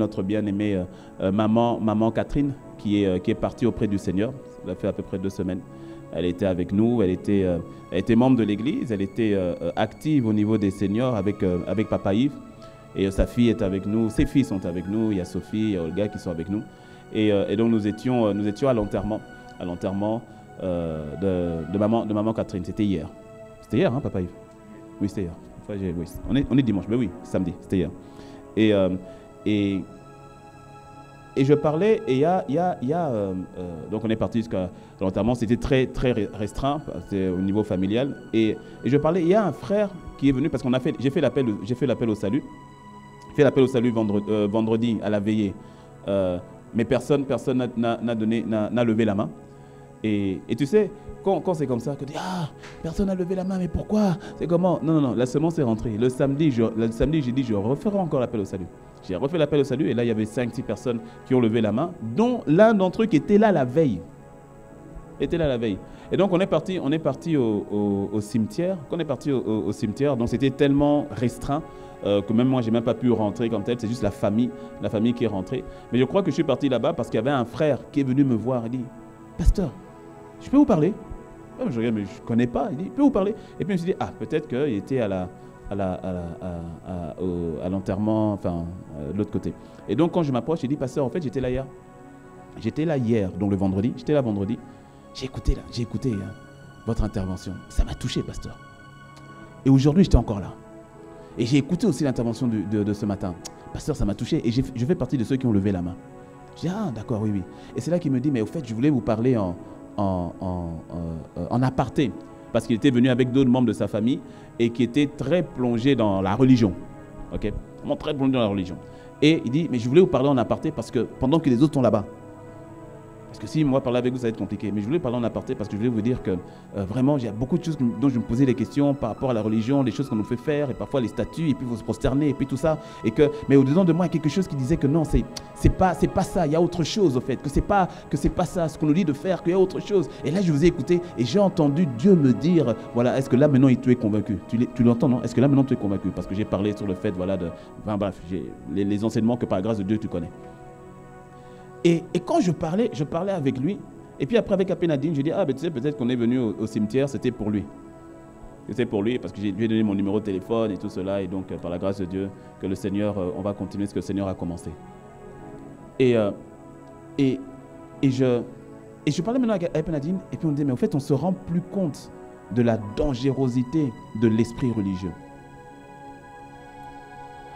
maman Catherine qui est partie auprès du Seigneur. Ça fait à peu près 2 semaines. Elle était avec nous, elle était membre de l'église, elle était active au niveau des seniors avec Papa Yves. Et sa fille est avec nous, ses filles sont avec nous, il y a Sophie, il y a Olga qui sont avec nous. Et donc nous étions à l'enterrement de maman Catherine. C'était hier. C'était hier, hein, Papa Yves? Oui, c'était hier. Enfin, oui. On est dimanche, mais oui, samedi, c'était hier. Et je parlais, et donc on est parti jusqu'à l'enterrement, c'était très, très restreint, c'était au niveau familial. Et je parlais, il y a un frère qui est venu, parce qu'on j'ai fait l'appel au salut. J'ai fait l'appel au salut vendredi à la veillée. Mais personne n'a levé la main. Et tu sais, quand c'est comme ça, que tu dis, personne n'a levé la main, mais pourquoi? C'est comment? Non, la semence est rentrée. Le samedi, j'ai dit, je referai encore l'appel au salut. J'ai refait l'appel au salut et là, il y avait 5-6 personnes qui ont levé la main, dont l'un d'entre eux qui était là la veille. Et donc, on est parti au cimetière. Quand on est parti au cimetière, donc c'était tellement restreint que même moi, je n'ai même pas pu rentrer comme tel. C'est juste la famille qui est rentrée. Mais je crois que je suis parti là-bas parce qu'il y avait un frère qui est venu me voir. Il dit, pasteur, je peux vous parler? Je regarde, mais je ne connais pas. Il dit, je peux vous parler? Et puis, je me suis dit, peut-être qu'il était à l'enterrement, enfin, de l'autre côté. Et donc, quand je m'approche, j'ai dit, pasteur, en fait, j'étais là hier. J'étais là hier, donc le vendredi. J'étais là vendredi. J'ai écouté votre intervention. Ça m'a touché, pasteur. Et aujourd'hui, j'étais encore là. Et j'ai écouté aussi l'intervention de ce matin. Pasteur, ça m'a touché. Et je fais partie de ceux qui ont levé la main. Je dis, d'accord, oui. Et c'est là qu'il me dit, mais au fait, je voulais vous parler en aparté. Parce qu'il était venu avec d'autres membres de sa famille et qui étaient très plongés dans la religion. Ok, vraiment très plongés dans la religion. Et il dit, mais je voulais vous parler en aparté parce que pendant que les autres sont là-bas. Parce que si moi parler avec vous, ça va être compliqué. Mais je voulais parler en aparté parce que je voulais vous dire que vraiment, il y a beaucoup de choses dont je me posais des questions par rapport à la religion, les choses qu'on nous fait faire, et parfois les statuts, et puis vous se prosterner, et puis tout ça. Mais au-dedans de moi, il y a quelque chose qui disait que non, c'est pas ça, il y a autre chose au fait, que c'est pas ça, ce qu'on nous dit de faire, qu'il y a autre chose. Et là, je vous ai écouté et j'ai entendu Dieu me dire, voilà, est-ce que là maintenant tu es convaincu? Tu l'entends, non? Est-ce que là maintenant tu es convaincu? Parce que j'ai parlé sur le fait, voilà, les enseignements que par la grâce de Dieu tu connais. Et quand je parlais avec lui, et puis après avec Nadine, j'ai dit, tu sais, peut-être qu'on est venu au cimetière, c'était pour lui. C'était pour lui, parce que je lui ai donné mon numéro de téléphone et tout cela, et donc par la grâce de Dieu, que le Seigneur, on va continuer ce que le Seigneur a commencé. Et je parlais maintenant avec Nadine, et puis on disait, mais en fait, on se rend plus compte de la dangerosité de l'esprit religieux.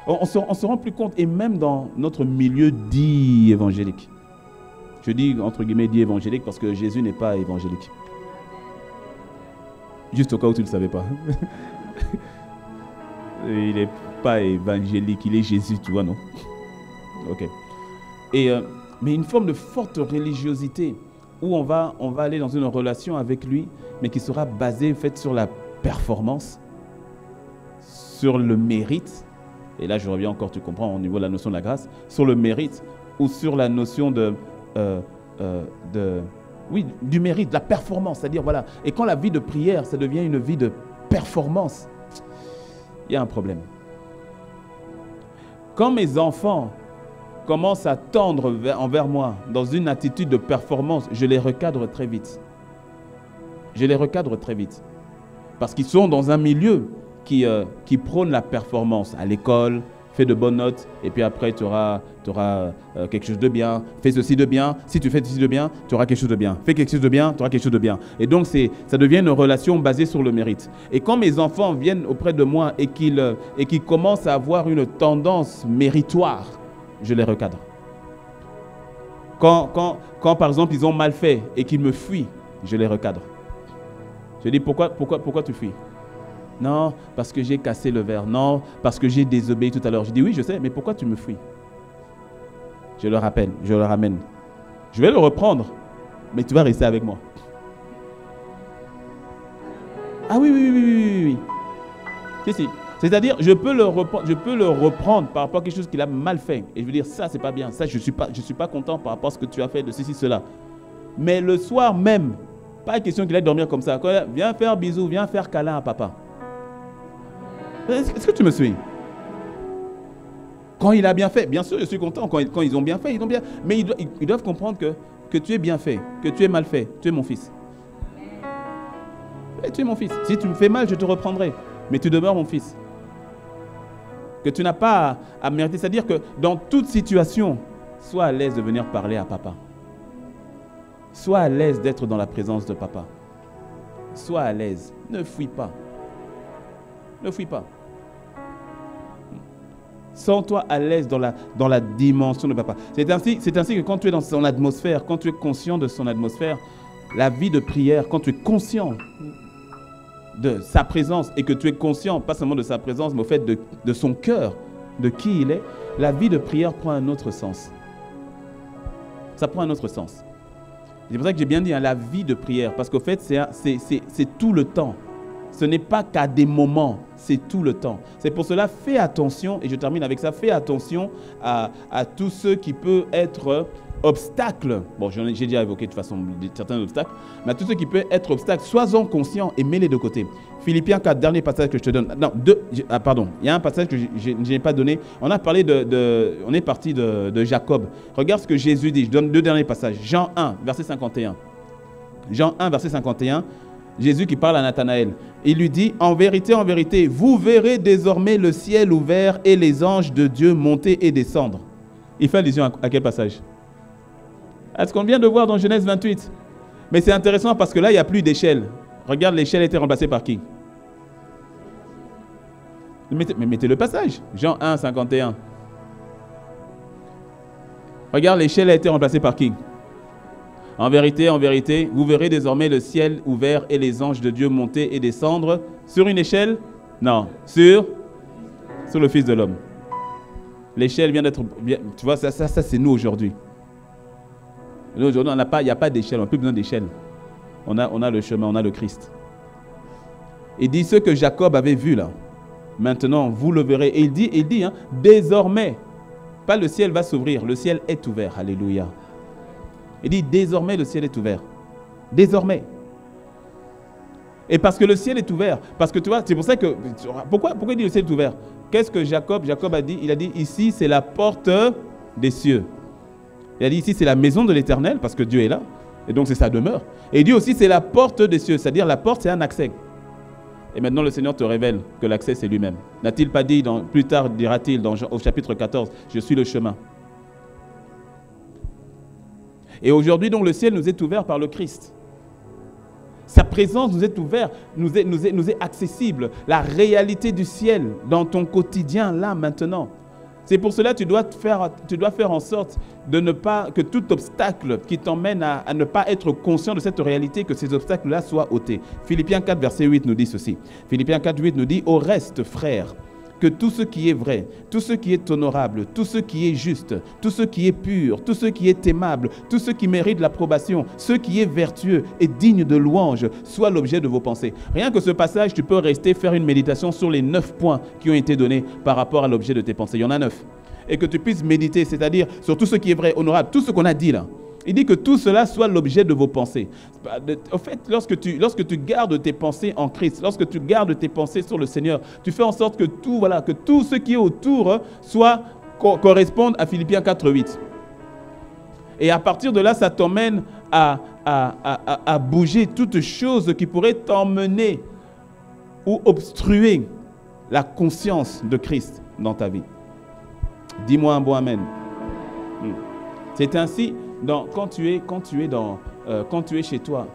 On se rend plus compte, et même dans notre milieu dit évangélique. Je dis entre guillemets dit évangélique parce que Jésus n'est pas évangélique. Juste au cas où tu ne le savais pas. Il n'est pas évangélique, il est Jésus, tu vois, non? Ok. Mais une forme de forte religiosité où on va aller dans une relation avec lui, mais qui sera basée en fait, sur la performance, sur le mérite. Et là, je reviens encore, tu comprends, au niveau de la notion de la grâce, sur le mérite ou sur la notion du mérite, de la performance. C'est-à-dire, voilà, et quand la vie de prière, ça devient une vie de performance, il y a un problème. Quand mes enfants commencent à tendre envers moi dans une attitude de performance, je les recadre très vite. Parce qu'ils sont dans un milieu qui prône la performance à l'école, fais de bonnes notes, et puis après, tu auras quelque chose de bien. Fais ceci de bien. Si tu fais ceci de bien, tu auras quelque chose de bien. Fais quelque chose de bien, tu auras quelque chose de bien. Et donc, ça devient une relation basée sur le mérite. Et quand mes enfants viennent auprès de moi et qu'ils commencent à avoir une tendance méritoire, je les recadre. Quand, par exemple, ils ont mal fait et qu'ils me fuient, je les recadre. Je dis, pourquoi tu fuis? Non, parce que j'ai cassé le verre. Non, parce que j'ai désobéi tout à l'heure. Je dis, oui, je sais, mais pourquoi tu me fuis? Je le rappelle, je le ramène. Je vais le reprendre, mais tu vas rester avec moi. Ah oui. Si. C'est-à-dire, je peux le reprendre par rapport à quelque chose qu'il a mal fait. Et je veux dire, ça, c'est pas bien. Ça, je suis pas content par rapport à ce que tu as fait de ceci, cela. Mais le soir même, pas question qu'il aille dormir comme ça. Viens faire bisous, viens faire câlin à papa. Est-ce que tu me suis? Quand il a bien fait, bien sûr, je suis content. Quand ils ont bien fait, ils ont bien. Mais ils doivent comprendre que tu es bien fait, que tu es mal fait. Tu es mon fils. Et tu es mon fils. Si tu me fais mal, je te reprendrai. Mais tu demeures mon fils. Que tu n'as pas à mériter. C'est-à-dire que dans toute situation, sois à l'aise de venir parler à papa. Sois à l'aise d'être dans la présence de papa. Sois à l'aise. Ne fuis pas. Ne fuis pas. Sens-toi à l'aise dans la dimension de papa. C'est ainsi que quand tu es dans son atmosphère, quand tu es conscient de son atmosphère, la vie de prière, quand tu es conscient de sa présence et que tu es conscient, pas seulement de sa présence, mais au fait de son cœur, de qui il est, la vie de prière prend un autre sens. Ça prend un autre sens. C'est pour ça que j'ai bien dit, la vie de prière, parce qu'au fait, c'est tout le temps. Ce n'est pas qu'à des moments, c'est tout le temps. C'est pour cela, fais attention, et je termine avec ça, fais attention à tout ce qui peut être obstacle. Bon, j'ai déjà évoqué de toute façon certains obstacles, mais à tout ce qui peut être obstacle, sois-en conscient et mets-les de côté. Philippiens 4, dernier passage que je te donne. Non, il y a un passage que je n'ai pas donné. On a parlé on est parti de Jacob. Regarde ce que Jésus dit. Je donne 2 derniers passages. Jean 1, verset 51. Jean 1, verset 51. Jésus qui parle à Nathanaël. Il lui dit, en vérité, vous verrez désormais le ciel ouvert et les anges de Dieu monter et descendre. Il fait allusion à quel passage? À ce qu'on vient de voir dans Genèse 28. Mais c'est intéressant parce que là, il n'y a plus d'échelle. Regarde, l'échelle a été remplacée par qui? Mettez le passage. Jean 1, 51. Regarde, l'échelle a été remplacée par qui? En vérité, vous verrez désormais le ciel ouvert et les anges de Dieu monter et descendre sur une échelle? Non, sur le Fils de l'homme. L'échelle vient d'être... Tu vois, ça c'est nous aujourd'hui. Nous, aujourd'hui, il n'y a pas d'échelle, on n'a plus besoin d'échelle. On a le chemin, on a le Christ. Il dit ce que Jacob avait vu là. Maintenant, vous le verrez. Et il dit désormais, pas le ciel va s'ouvrir, le ciel est ouvert. Alléluia. Il dit désormais, le ciel est ouvert. Désormais. Et parce que le ciel est ouvert, parce que tu vois, c'est pour ça que... Pourquoi il dit le ciel est ouvert? Qu'est-ce que Jacob a dit? Il a dit ici, c'est la porte des cieux. Il a dit ici, c'est la maison de l'Éternel, parce que Dieu est là. Et donc, c'est sa demeure. Et il dit aussi, c'est la porte des cieux. C'est-à-dire, la porte, c'est un accès. Et maintenant, le Seigneur te révèle que l'accès, c'est lui-même. N'a-t-il pas dit, plus tard, dira-t-il au chapitre 14, je suis le chemin. Et aujourd'hui, donc, le ciel nous est ouvert par le Christ. Sa présence nous est ouverte, nous est accessible. La réalité du ciel dans ton quotidien, là, maintenant. C'est pour cela que tu dois faire en sorte de ne pas, que tout obstacle qui t'emmène à ne pas être conscient de cette réalité, que ces obstacles-là soient ôtés. Philippiens 4, verset 8 nous dit ceci. Philippiens 4, 8 nous dit « Au reste, frères, que tout ce qui est vrai, tout ce qui est honorable, tout ce qui est juste, tout ce qui est pur, tout ce qui est aimable, tout ce qui mérite l'approbation, ce qui est vertueux et digne de louange, soit l'objet de vos pensées. » Rien que ce passage, tu peux rester faire une méditation sur les 9 points qui ont été donnés par rapport à l'objet de tes pensées. Il y en a 9. Et que tu puisses méditer, c'est-à-dire sur tout ce qui est vrai, honorable, tout ce qu'on a dit là. Il dit que tout cela soit l'objet de vos pensées. En fait, lorsque tu gardes tes pensées en Christ, lorsque tu gardes tes pensées sur le Seigneur, tu fais en sorte que tout ce qui est autour corresponde à Philippiens 4, 8. Et à partir de là, ça t'emmène à bouger toute chose qui pourrait t'emmener ou obstruer la conscience de Christ dans ta vie. Dis-moi un bon amen. C'est ainsi, quand tu es chez toi,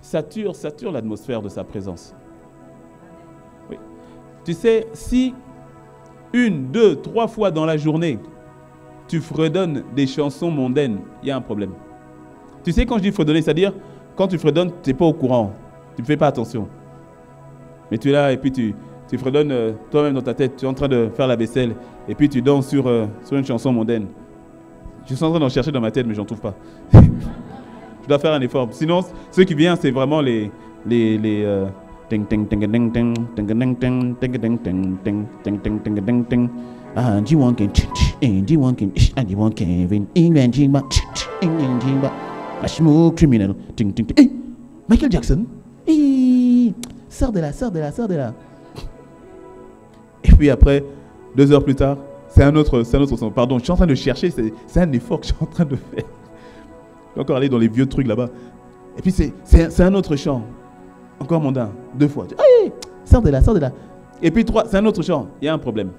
sature l'atmosphère de sa présence. Oui. Tu sais, si 1, 2, 3 fois dans la journée, tu fredonnes des chansons mondaines, il y a un problème. Tu sais, quand je dis fredonner, c'est-à-dire, quand tu fredonnes, tu n'es pas au courant. Tu ne fais pas attention. Mais tu es là et puis tu fredonnes toi-même dans ta tête. Tu es en train de faire la vaisselle et puis tu danses sur une chanson mondaine. Je suis en train d'en chercher dans ma tête, mais je n'en trouve pas. Je dois faire un effort. Sinon, ce qui vient, c'est vraiment les Michael Jackson. Sors de là. Et puis après, 2 heures plus tard, c'est un autre son. Pardon, je suis en train de chercher, c'est un effort que je suis en train de faire. Je vais encore aller dans les vieux trucs là-bas. Et puis c'est un autre chant. Encore mondain, 2 fois. Hey, sors de là. Et puis 3, c'est un autre chant. Il y a un problème.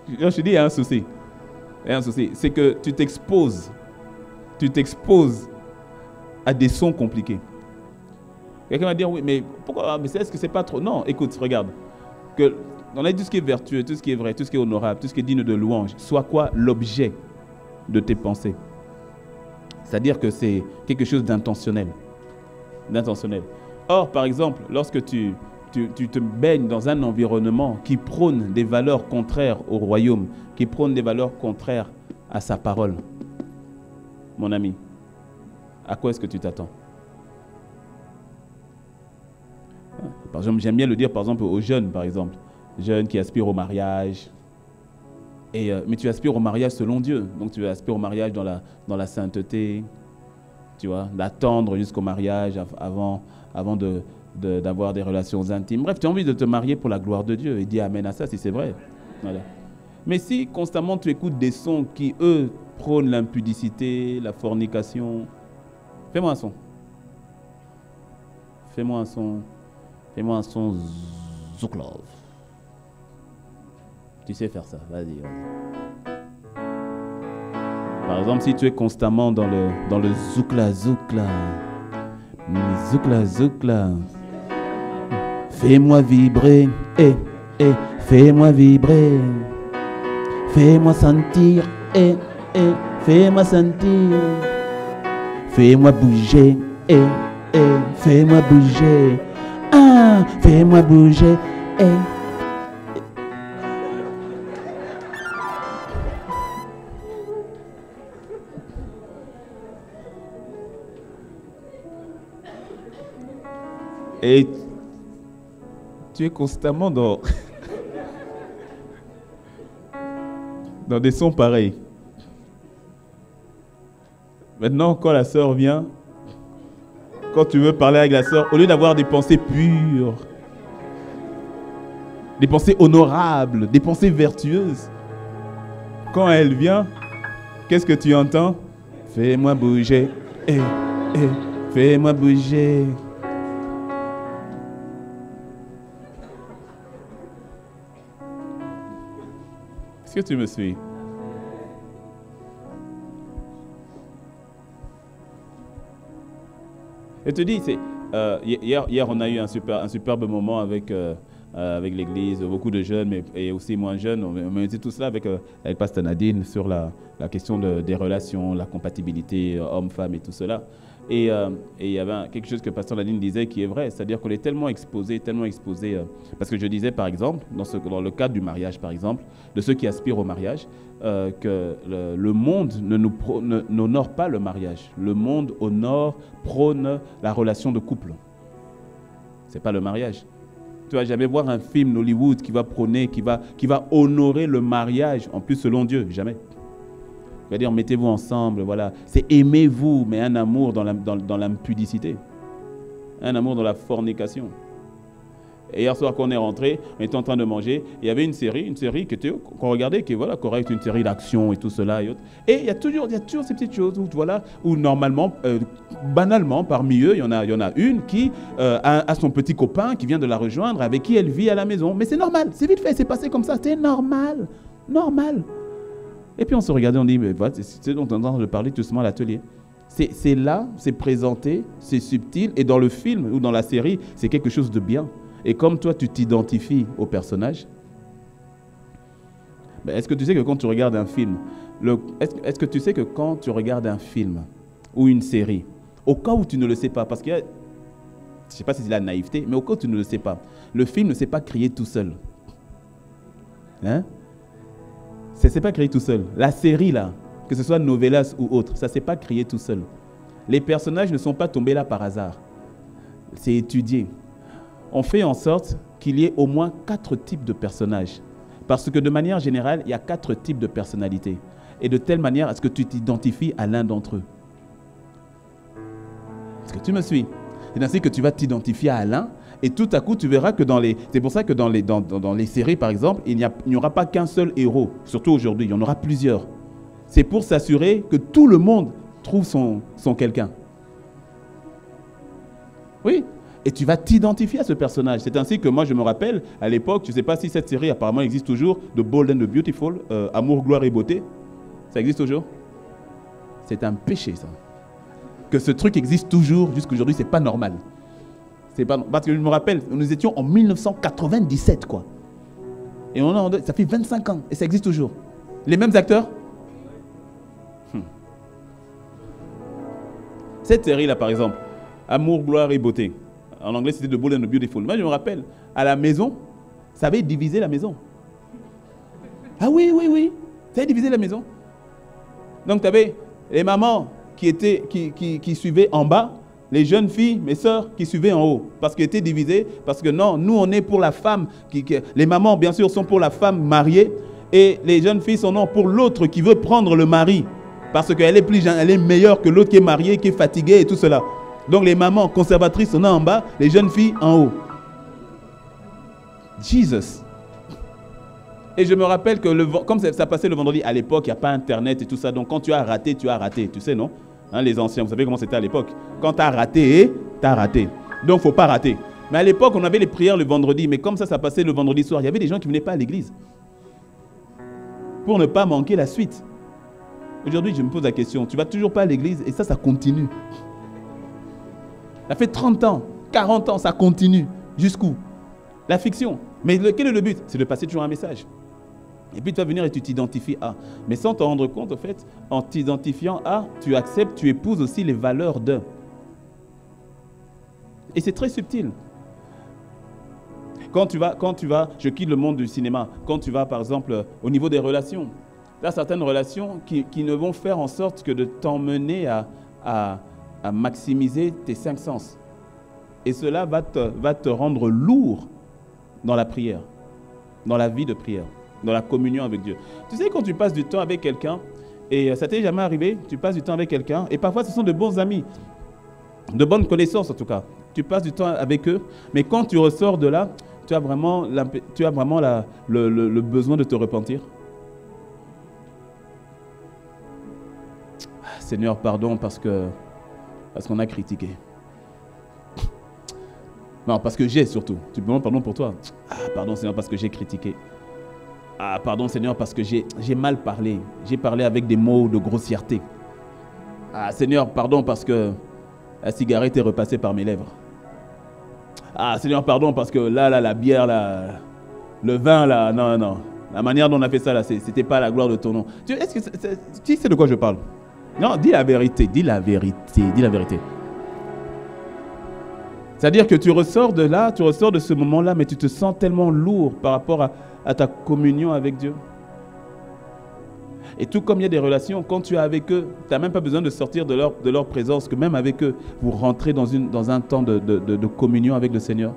Je te dis, il y a un souci. C'est que tu t'exposes à des sons compliqués. Quelqu'un va dire, oui, mais pourquoi? Mais est-ce que c'est pas trop? Non, écoute, regarde. On a dit tout ce qui est vertueux, tout ce qui est vrai, tout ce qui est honorable, tout ce qui est digne de louange, soit quoi l'objet de tes pensées. C'est-à-dire que c'est quelque chose d'intentionnel. Or, par exemple, lorsque tu te baignes dans un environnement qui prône des valeurs contraires au royaume, qui prône des valeurs contraires à sa parole, mon ami, à quoi est-ce que tu t'attends? Par exemple, j'aime bien le dire, par exemple, aux jeunes, par exemple. Jeunes qui aspirent au mariage. Mais tu aspires au mariage selon Dieu. Donc, tu aspires au mariage dans la sainteté. Tu vois, d'attendre jusqu'au mariage avant d'avoir des relations intimes. Bref, tu as envie de te marier pour la gloire de Dieu. Et dis amen à ça si c'est vrai. Voilà. Mais si constamment tu écoutes des sons qui, eux, prônent l'impudicité, la fornication, fais-moi un son. Fais-moi un son Zouklov. Tu sais faire ça, vas-y. Par exemple, si tu es constamment dans le Zoukla, fais-moi vibrer, fais-moi vibrer, fais-moi sentir, fais-moi sentir, fais-moi bouger, fais-moi bouger, fais-moi bouger, Et tu es constamment dans des sons pareils. Maintenant, quand la sœur vient, quand tu veux parler avec la sœur, au lieu d'avoir des pensées pures, des pensées honorables, des pensées vertueuses, quand elle vient, qu'est-ce que tu entends? Fais-moi bouger, fais-moi bouger. Est-ce que tu me suis? Je te dis, hier on a eu un superbe moment avec l'église, beaucoup de jeunes et aussi moins jeunes. On était tous là avec Pasteur Nadine sur la question des relations, la compatibilité homme-femme et tout cela. Et il y avait quelque chose que Pasteur Nadine disait qui est vrai, c'est-à-dire qu'on est tellement exposé, parce que je disais par exemple, dans le cadre du mariage par exemple, de ceux qui aspirent au mariage, que le monde n'honore pas le mariage. Le monde prône la relation de couple. Ce n'est pas le mariage. Tu ne vas jamais voir un film d'Hollywood qui va prôner, qui va honorer le mariage, en plus selon Dieu, jamais. Il va dire, mettez-vous ensemble, voilà. C'est aimez-vous, mais un amour dans l'impudicité. Un amour dans la fornication. Et hier soir, quand on est rentré, on était en train de manger, et il y avait une série qu'on regardait, qui voilà, correct, une série d'action et tout cela et autres. Et il y a toujours ces petites choses où normalement, banalement, parmi eux, il y en a une qui a son petit copain qui vient de la rejoindre, avec qui elle vit à la maison. Mais c'est normal, c'est vite fait, c'est passé comme ça, c'est normal. Normal. Et puis on se regardait, on dit, mais voilà, c'est ce dont on entend de parler tout doucement à l'atelier. C'est là, c'est présenté, c'est subtil, et dans le film ou dans la série, c'est quelque chose de bien. Et comme toi, tu t'identifies au personnage, ben, est-ce que tu sais que quand tu regardes un film, est-ce que tu sais que quand tu regardes un film ou une série, au cas où tu ne le sais pas, parce qu'il y a, je ne sais pas si c'est la naïveté, mais au cas où tu ne le sais pas, le film ne s'est pas créé tout seul. Hein? Ça ne s'est pas créé tout seul. La série, là, que ce soit Novelas ou autre, ça ne s'est pas créé tout seul. Les personnages ne sont pas tombés là par hasard. C'est étudié. On fait en sorte qu'il y ait au moins 4 types de personnages. Parce que de manière générale, il y a 4 types de personnalités. Et de telle manière à ce que tu t'identifies à l'un d'entre eux. Est-ce que tu me suis? C'est ainsi que tu vas t'identifier à l'un. Et tout à coup, tu verras que c'est pour ça que dans les séries, par exemple, il n'y aura pas qu'un seul héros. Surtout aujourd'hui, il y en aura plusieurs. C'est pour s'assurer que tout le monde trouve son quelqu'un. Oui. Et tu vas t'identifier à ce personnage. C'est ainsi que moi, je me rappelle, à l'époque, je ne sais pas si cette série apparemment existe toujours, The Bold and the Beautiful, Amour, gloire et beauté. Ça existe toujours? C'est un péché, ça. Que ce truc existe toujours jusqu'à aujourd'hui, c'est pas normal. Parce que je me rappelle, nous étions en 1997, quoi. Et ça fait 25 ans, et ça existe toujours. Les mêmes acteurs? Cette série-là, par exemple, Amour, gloire et beauté. En anglais, c'était The Bold and the Beautiful. Moi, je me rappelle, à la maison, ça avait divisé la maison. Ah oui, oui, oui. Ça avait divisé la maison. Donc, tu avais les mamans qui suivaient en bas, les jeunes filles, mes sœurs, qui suivaient en haut. Parce qu'elles étaient divisées. Parce que non, nous, on est pour la femme. Les mamans, bien sûr, sont pour la femme mariée. Et les jeunes filles sont non pour l'autre qui veut prendre le mari. Parce qu'elle est meilleure que l'autre qui est mariée, qui est fatiguée et tout cela. Donc les mamans conservatrices sont en bas, les jeunes filles en haut. Jesus. Et je me rappelle que comme ça passait le vendredi, à l'époque, il n'y a pas Internet et tout ça. Donc quand tu as raté, tu as raté. Tu sais, non? Hein, les anciens, vous savez comment c'était à l'époque. Quand tu as raté, tu as raté. Donc il ne faut pas rater. Mais à l'époque, on avait les prières le vendredi. Mais comme ça passait le vendredi soir, il y avait des gens qui ne venaient pas à l'église. Pour ne pas manquer la suite. Aujourd'hui, je me pose la question. Tu ne vas toujours pas à l'église et ça continue. Ça fait 30 ans, 40 ans, ça continue. Jusqu'où? La fiction. Mais quel est le but? C'est de passer toujours un message. Et puis tu vas venir et tu t'identifies à. Mais sans te rendre compte, en fait, en t'identifiant à, tu acceptes, tu épouses aussi les valeurs de. Et c'est très subtil. Quand tu vas, je quitte le monde du cinéma, quand tu vas par exemple au niveau des relations, tu as certaines relations qui ne vont faire en sorte que de t'emmener à maximiser tes 5 sens. Et cela va te rendre lourd dans la prière, dans la vie de prière, dans la communion avec Dieu. Tu sais, quand tu passes du temps avec quelqu'un, et ça t'est jamais arrivé, tu passes du temps avec quelqu'un, et parfois ce sont de bons amis, de bonnes connaissances en tout cas. Tu passes du temps avec eux, mais quand tu ressors de là, tu as vraiment le besoin de te repentir. Seigneur, pardon parce qu'on a critiqué. Non, parce que j'ai surtout. Tu me demandes pardon pour toi. Ah, pardon Seigneur parce que j'ai critiqué. Ah, pardon Seigneur parce que j'ai mal parlé. J'ai parlé avec des mots de grossièreté. Ah, Seigneur, pardon parce que la cigarette est repassée par mes lèvres. Ah, Seigneur, pardon parce que là, la bière, là, le vin, là, non. La manière dont on a fait ça, là, c'était pas la gloire de ton nom. Est-ce que tu sais de quoi je parle? Non, dis la vérité, dis la vérité. C'est-à-dire que tu ressors de là, tu ressors de ce moment-là, mais tu te sens tellement lourd par rapport à ta communion avec Dieu. Et tout comme il y a des relations, quand tu es avec eux, tu n'as même pas besoin de sortir de leur présence, que même avec eux, vous rentrez dans un temps de communion avec le Seigneur.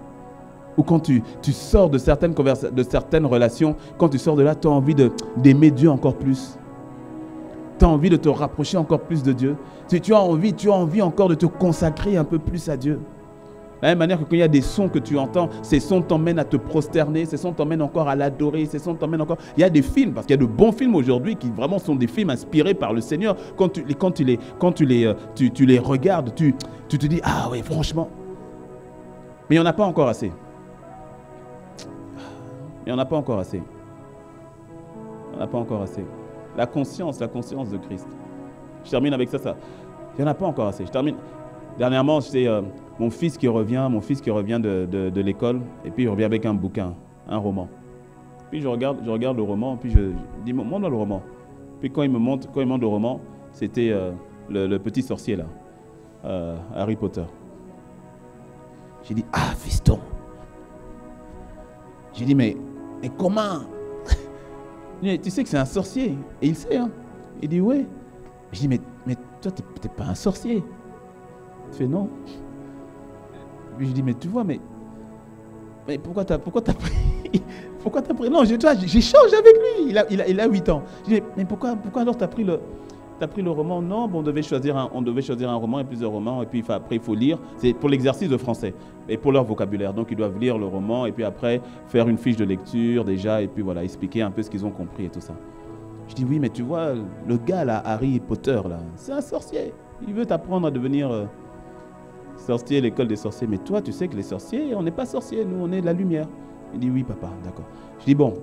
Ou quand tu sors de certaines relations, quand tu sors de là, tu as envie d'aimer Dieu encore plus. Tu as envie de te rapprocher encore plus de Dieu. Tu as envie encore de te consacrer un peu plus à Dieu. De la même manière que quand il y a des sons que tu entends, ces sons t'emmènent à te prosterner, ces sons t'emmènent encore à l'adorer, ces sons t'emmènent encore... Il y a des films, parce qu'il y a de bons films aujourd'hui qui vraiment sont des films inspirés par le Seigneur. Quand tu les regardes, tu te dis, ah oui, franchement. Mais il n'y en a pas encore assez. Il n'y en a pas encore assez. On n'a pas encore assez. La conscience de Christ. Je termine avec ça. Il n'y en a pas encore assez. Je termine. Dernièrement, c'est mon fils qui revient de l'école, et puis il revient avec un bouquin, un roman. Puis je regarde le roman, puis je dis, montre-moi le roman. Puis quand il me montre le roman, c'était le petit sorcier là, Harry Potter. J'ai dit, ah fiston. J'ai dit, mais comment? Tu sais que c'est un sorcier. Et il sait, hein. Il dit, oui. Je dis, mais toi, t'es pas un sorcier. Il fait, non. Puis je dis, mais tu vois, mais pourquoi t'as pris? Pourquoi t'as pris? Non, j'échange avec lui. Il a 8 ans. Je dis, mais pourquoi alors t'as pris le roman? Non, bon, on devait choisir un roman et plusieurs romans, et puis après il faut lire. C'est pour l'exercice de français et pour leur vocabulaire. Donc ils doivent lire le roman et puis après faire une fiche de lecture déjà et puis voilà, expliquer un peu ce qu'ils ont compris et tout ça. Je dis oui, mais tu vois, le gars là, Harry Potter là, c'est un sorcier. Il veut t'apprendre à devenir sorcier, l'école des sorciers. Mais toi, tu sais que les sorciers, on n'est pas sorciers, nous on est de la lumière. Il dit oui papa, d'accord. Je dis bon.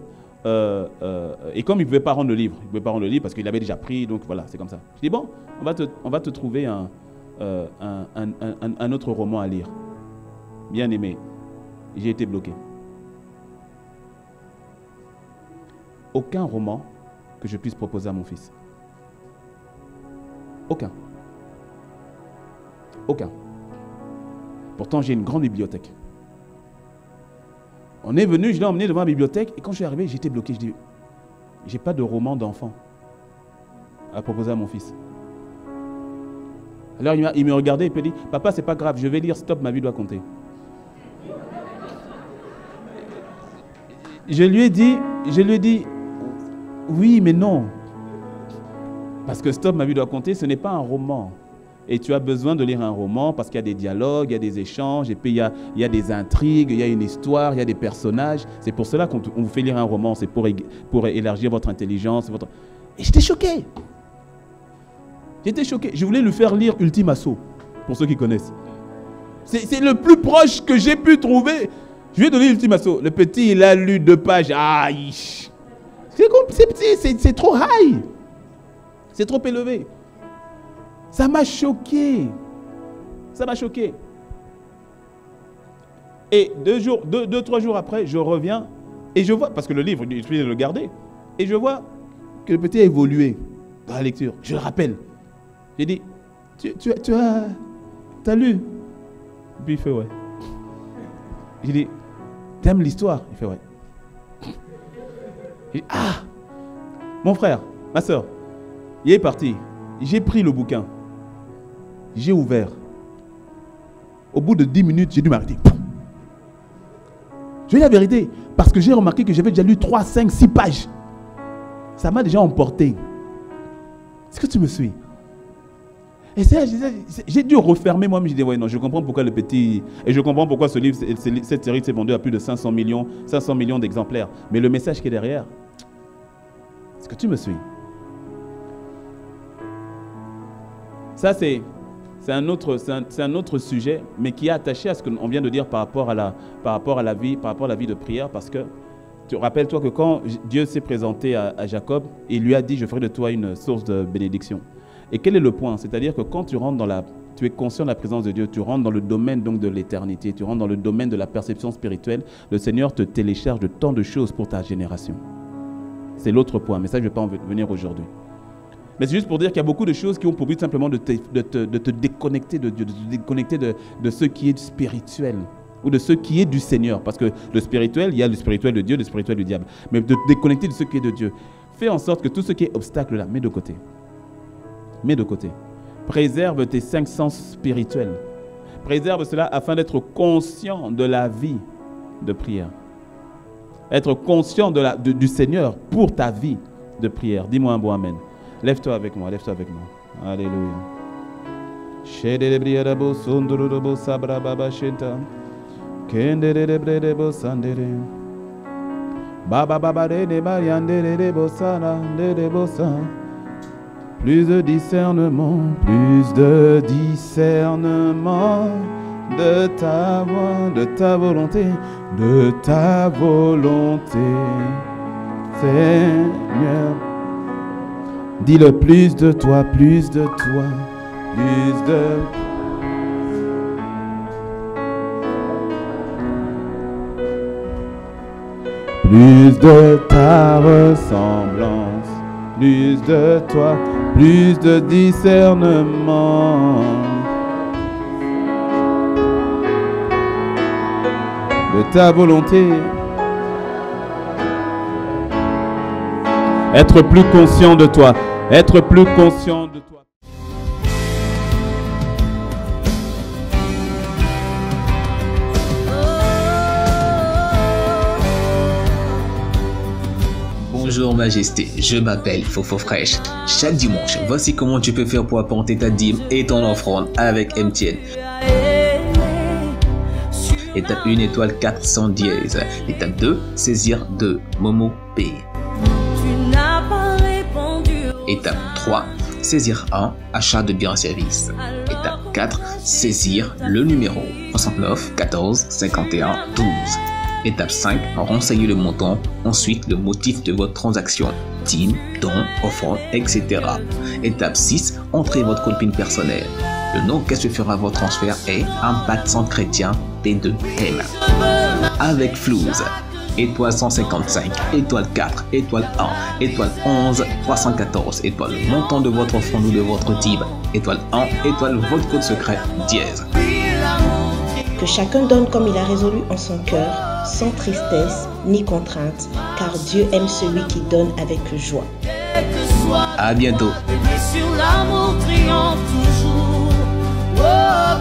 Et comme il ne pouvait pas rendre le livre, parce qu'il avait déjà pris, donc voilà, c'est comme ça. Je dis bon, on va te trouver un autre roman à lire. Bien aimé, j'ai été bloqué. Aucun roman que je puisse proposer à mon fils. Aucun. Pourtant, j'ai une grande bibliothèque. On est venu, je l'ai emmené devant la bibliothèque et quand je suis arrivé, j'étais bloqué. Je dis, j'ai pas de roman d'enfant à proposer à mon fils. Alors il me regardait et il me dit, papa, c'est pas grave, je vais lire Stop, ma vie doit compter. Je lui ai dit, oui, mais non. Parce que Stop, ma vie doit compter, ce n'est pas un roman. Et tu as besoin de lire un roman parce qu'il y a des dialogues, il y a des échanges, et puis il y a des intrigues, il y a une histoire, il y a des personnages. C'est pour cela qu'on vous fait lire un roman, c'est pour élargir votre intelligence. Et j'étais choqué. Je voulais lui faire lire Ultime Assaut, pour ceux qui connaissent. C'est le plus proche que j'ai pu trouver. Je lui ai donné Ultime Assaut. Le petit, il a lu 2 pages. Aïe. C'est trop high. C'est trop élevé. Ça m'a choqué. Et 2-3 jours après, je reviens et je vois, parce que le livre, je vais le garder, et je vois que le petit a évolué dans la lecture. Je le rappelle. J'ai dit, tu as lu? Puis il fait ouais. J'ai dit, t'aimes l'histoire? Il fait ouais. J'ai dit, ah, mon frère, ma soeur, il est parti. J'ai pris le bouquin. J'ai ouvert. Au bout de 10 minutes, j'ai dû m'arrêter. Je vais dire la vérité, parce que j'ai remarqué que j'avais déjà lu 3, 5, 6 pages. Ça m'a déjà emporté. Est-ce que tu me suis? Et j'ai dû refermer moi-même. J'ai dit, ouais, non, je comprends pourquoi le petit... Et je comprends pourquoi ce livre, cette série s'est vendue à plus de 500 millions d'exemplaires. Mais le message qui est derrière, est-ce que tu me suis? Ça, c'est un autre sujet, mais qui est attaché à ce qu'on vient de dire par rapport à la vie de prière, parce que rappelle-toi que quand Dieu s'est présenté à Jacob, il lui a dit, je ferai de toi une source de bénédiction. Et quel est le point? C'est-à-dire que quand tu rentres tu es conscient de la présence de Dieu, tu rentres dans le domaine donc de l'éternité, tu rentres dans le domaine de la perception spirituelle, le Seigneur te télécharge de tant de choses pour ta génération. C'est l'autre point, mais ça je ne vais pas en venir aujourd'hui. Mais c'est juste pour dire qu'il y a beaucoup de choses qui ont pour but simplement de te déconnecter de Dieu, de te déconnecter de ce qui est spirituel ou de ce qui est du Seigneur. Parce que le spirituel, il y a le spirituel de Dieu, le spirituel du diable. Mais de te déconnecter de ce qui est de Dieu. Fais en sorte que tout ce qui est obstacle là, mets de côté. Mets de côté. Préserve tes 5 sens spirituels. Préserve cela afin d'être conscient de la vie de prière. Être conscient du Seigneur pour ta vie de prière. Dis-moi un bon amen. Lève-toi avec moi, Alléluia. Plus de discernement de ta voix, de ta volonté, Seigneur. Dis-le, plus de toi, plus de toi, plus de... Plus de ta ressemblance, plus de toi, plus de discernement. De ta volonté. Être plus conscient de toi, être plus conscient de toi. Bonjour Majesté, je m'appelle Fofo Fresh. Chaque dimanche, voici comment tu peux faire pour apporter ta dîme et ton offrande avec MTN. Étape 1, étoile 400 dièse. Étape 2, saisir 2, Momo Pay. Étape 3, saisir 1, achat de biens et services. Étape 4, saisir le numéro 69 14 51 12. Étape 5, renseigner le montant, ensuite le motif de votre transaction, dîme, don, offrande, etc. Étape 6, entrez votre code PIN personnel. Le nom que se fera votre transfert est Impact Centre Chrétien T2M. Avec Flouze, étoile 155, étoile 4, étoile 1, étoile 11, 314, étoile le montant de votre offrande ou de votre dîme, étoile 1, étoile votre code secret, dièse. Que chacun donne comme il a résolu en son cœur, sans tristesse ni contrainte, car Dieu aime celui qui donne avec joie. À bientôt. Sur l'amour triomphe toujours. Oh,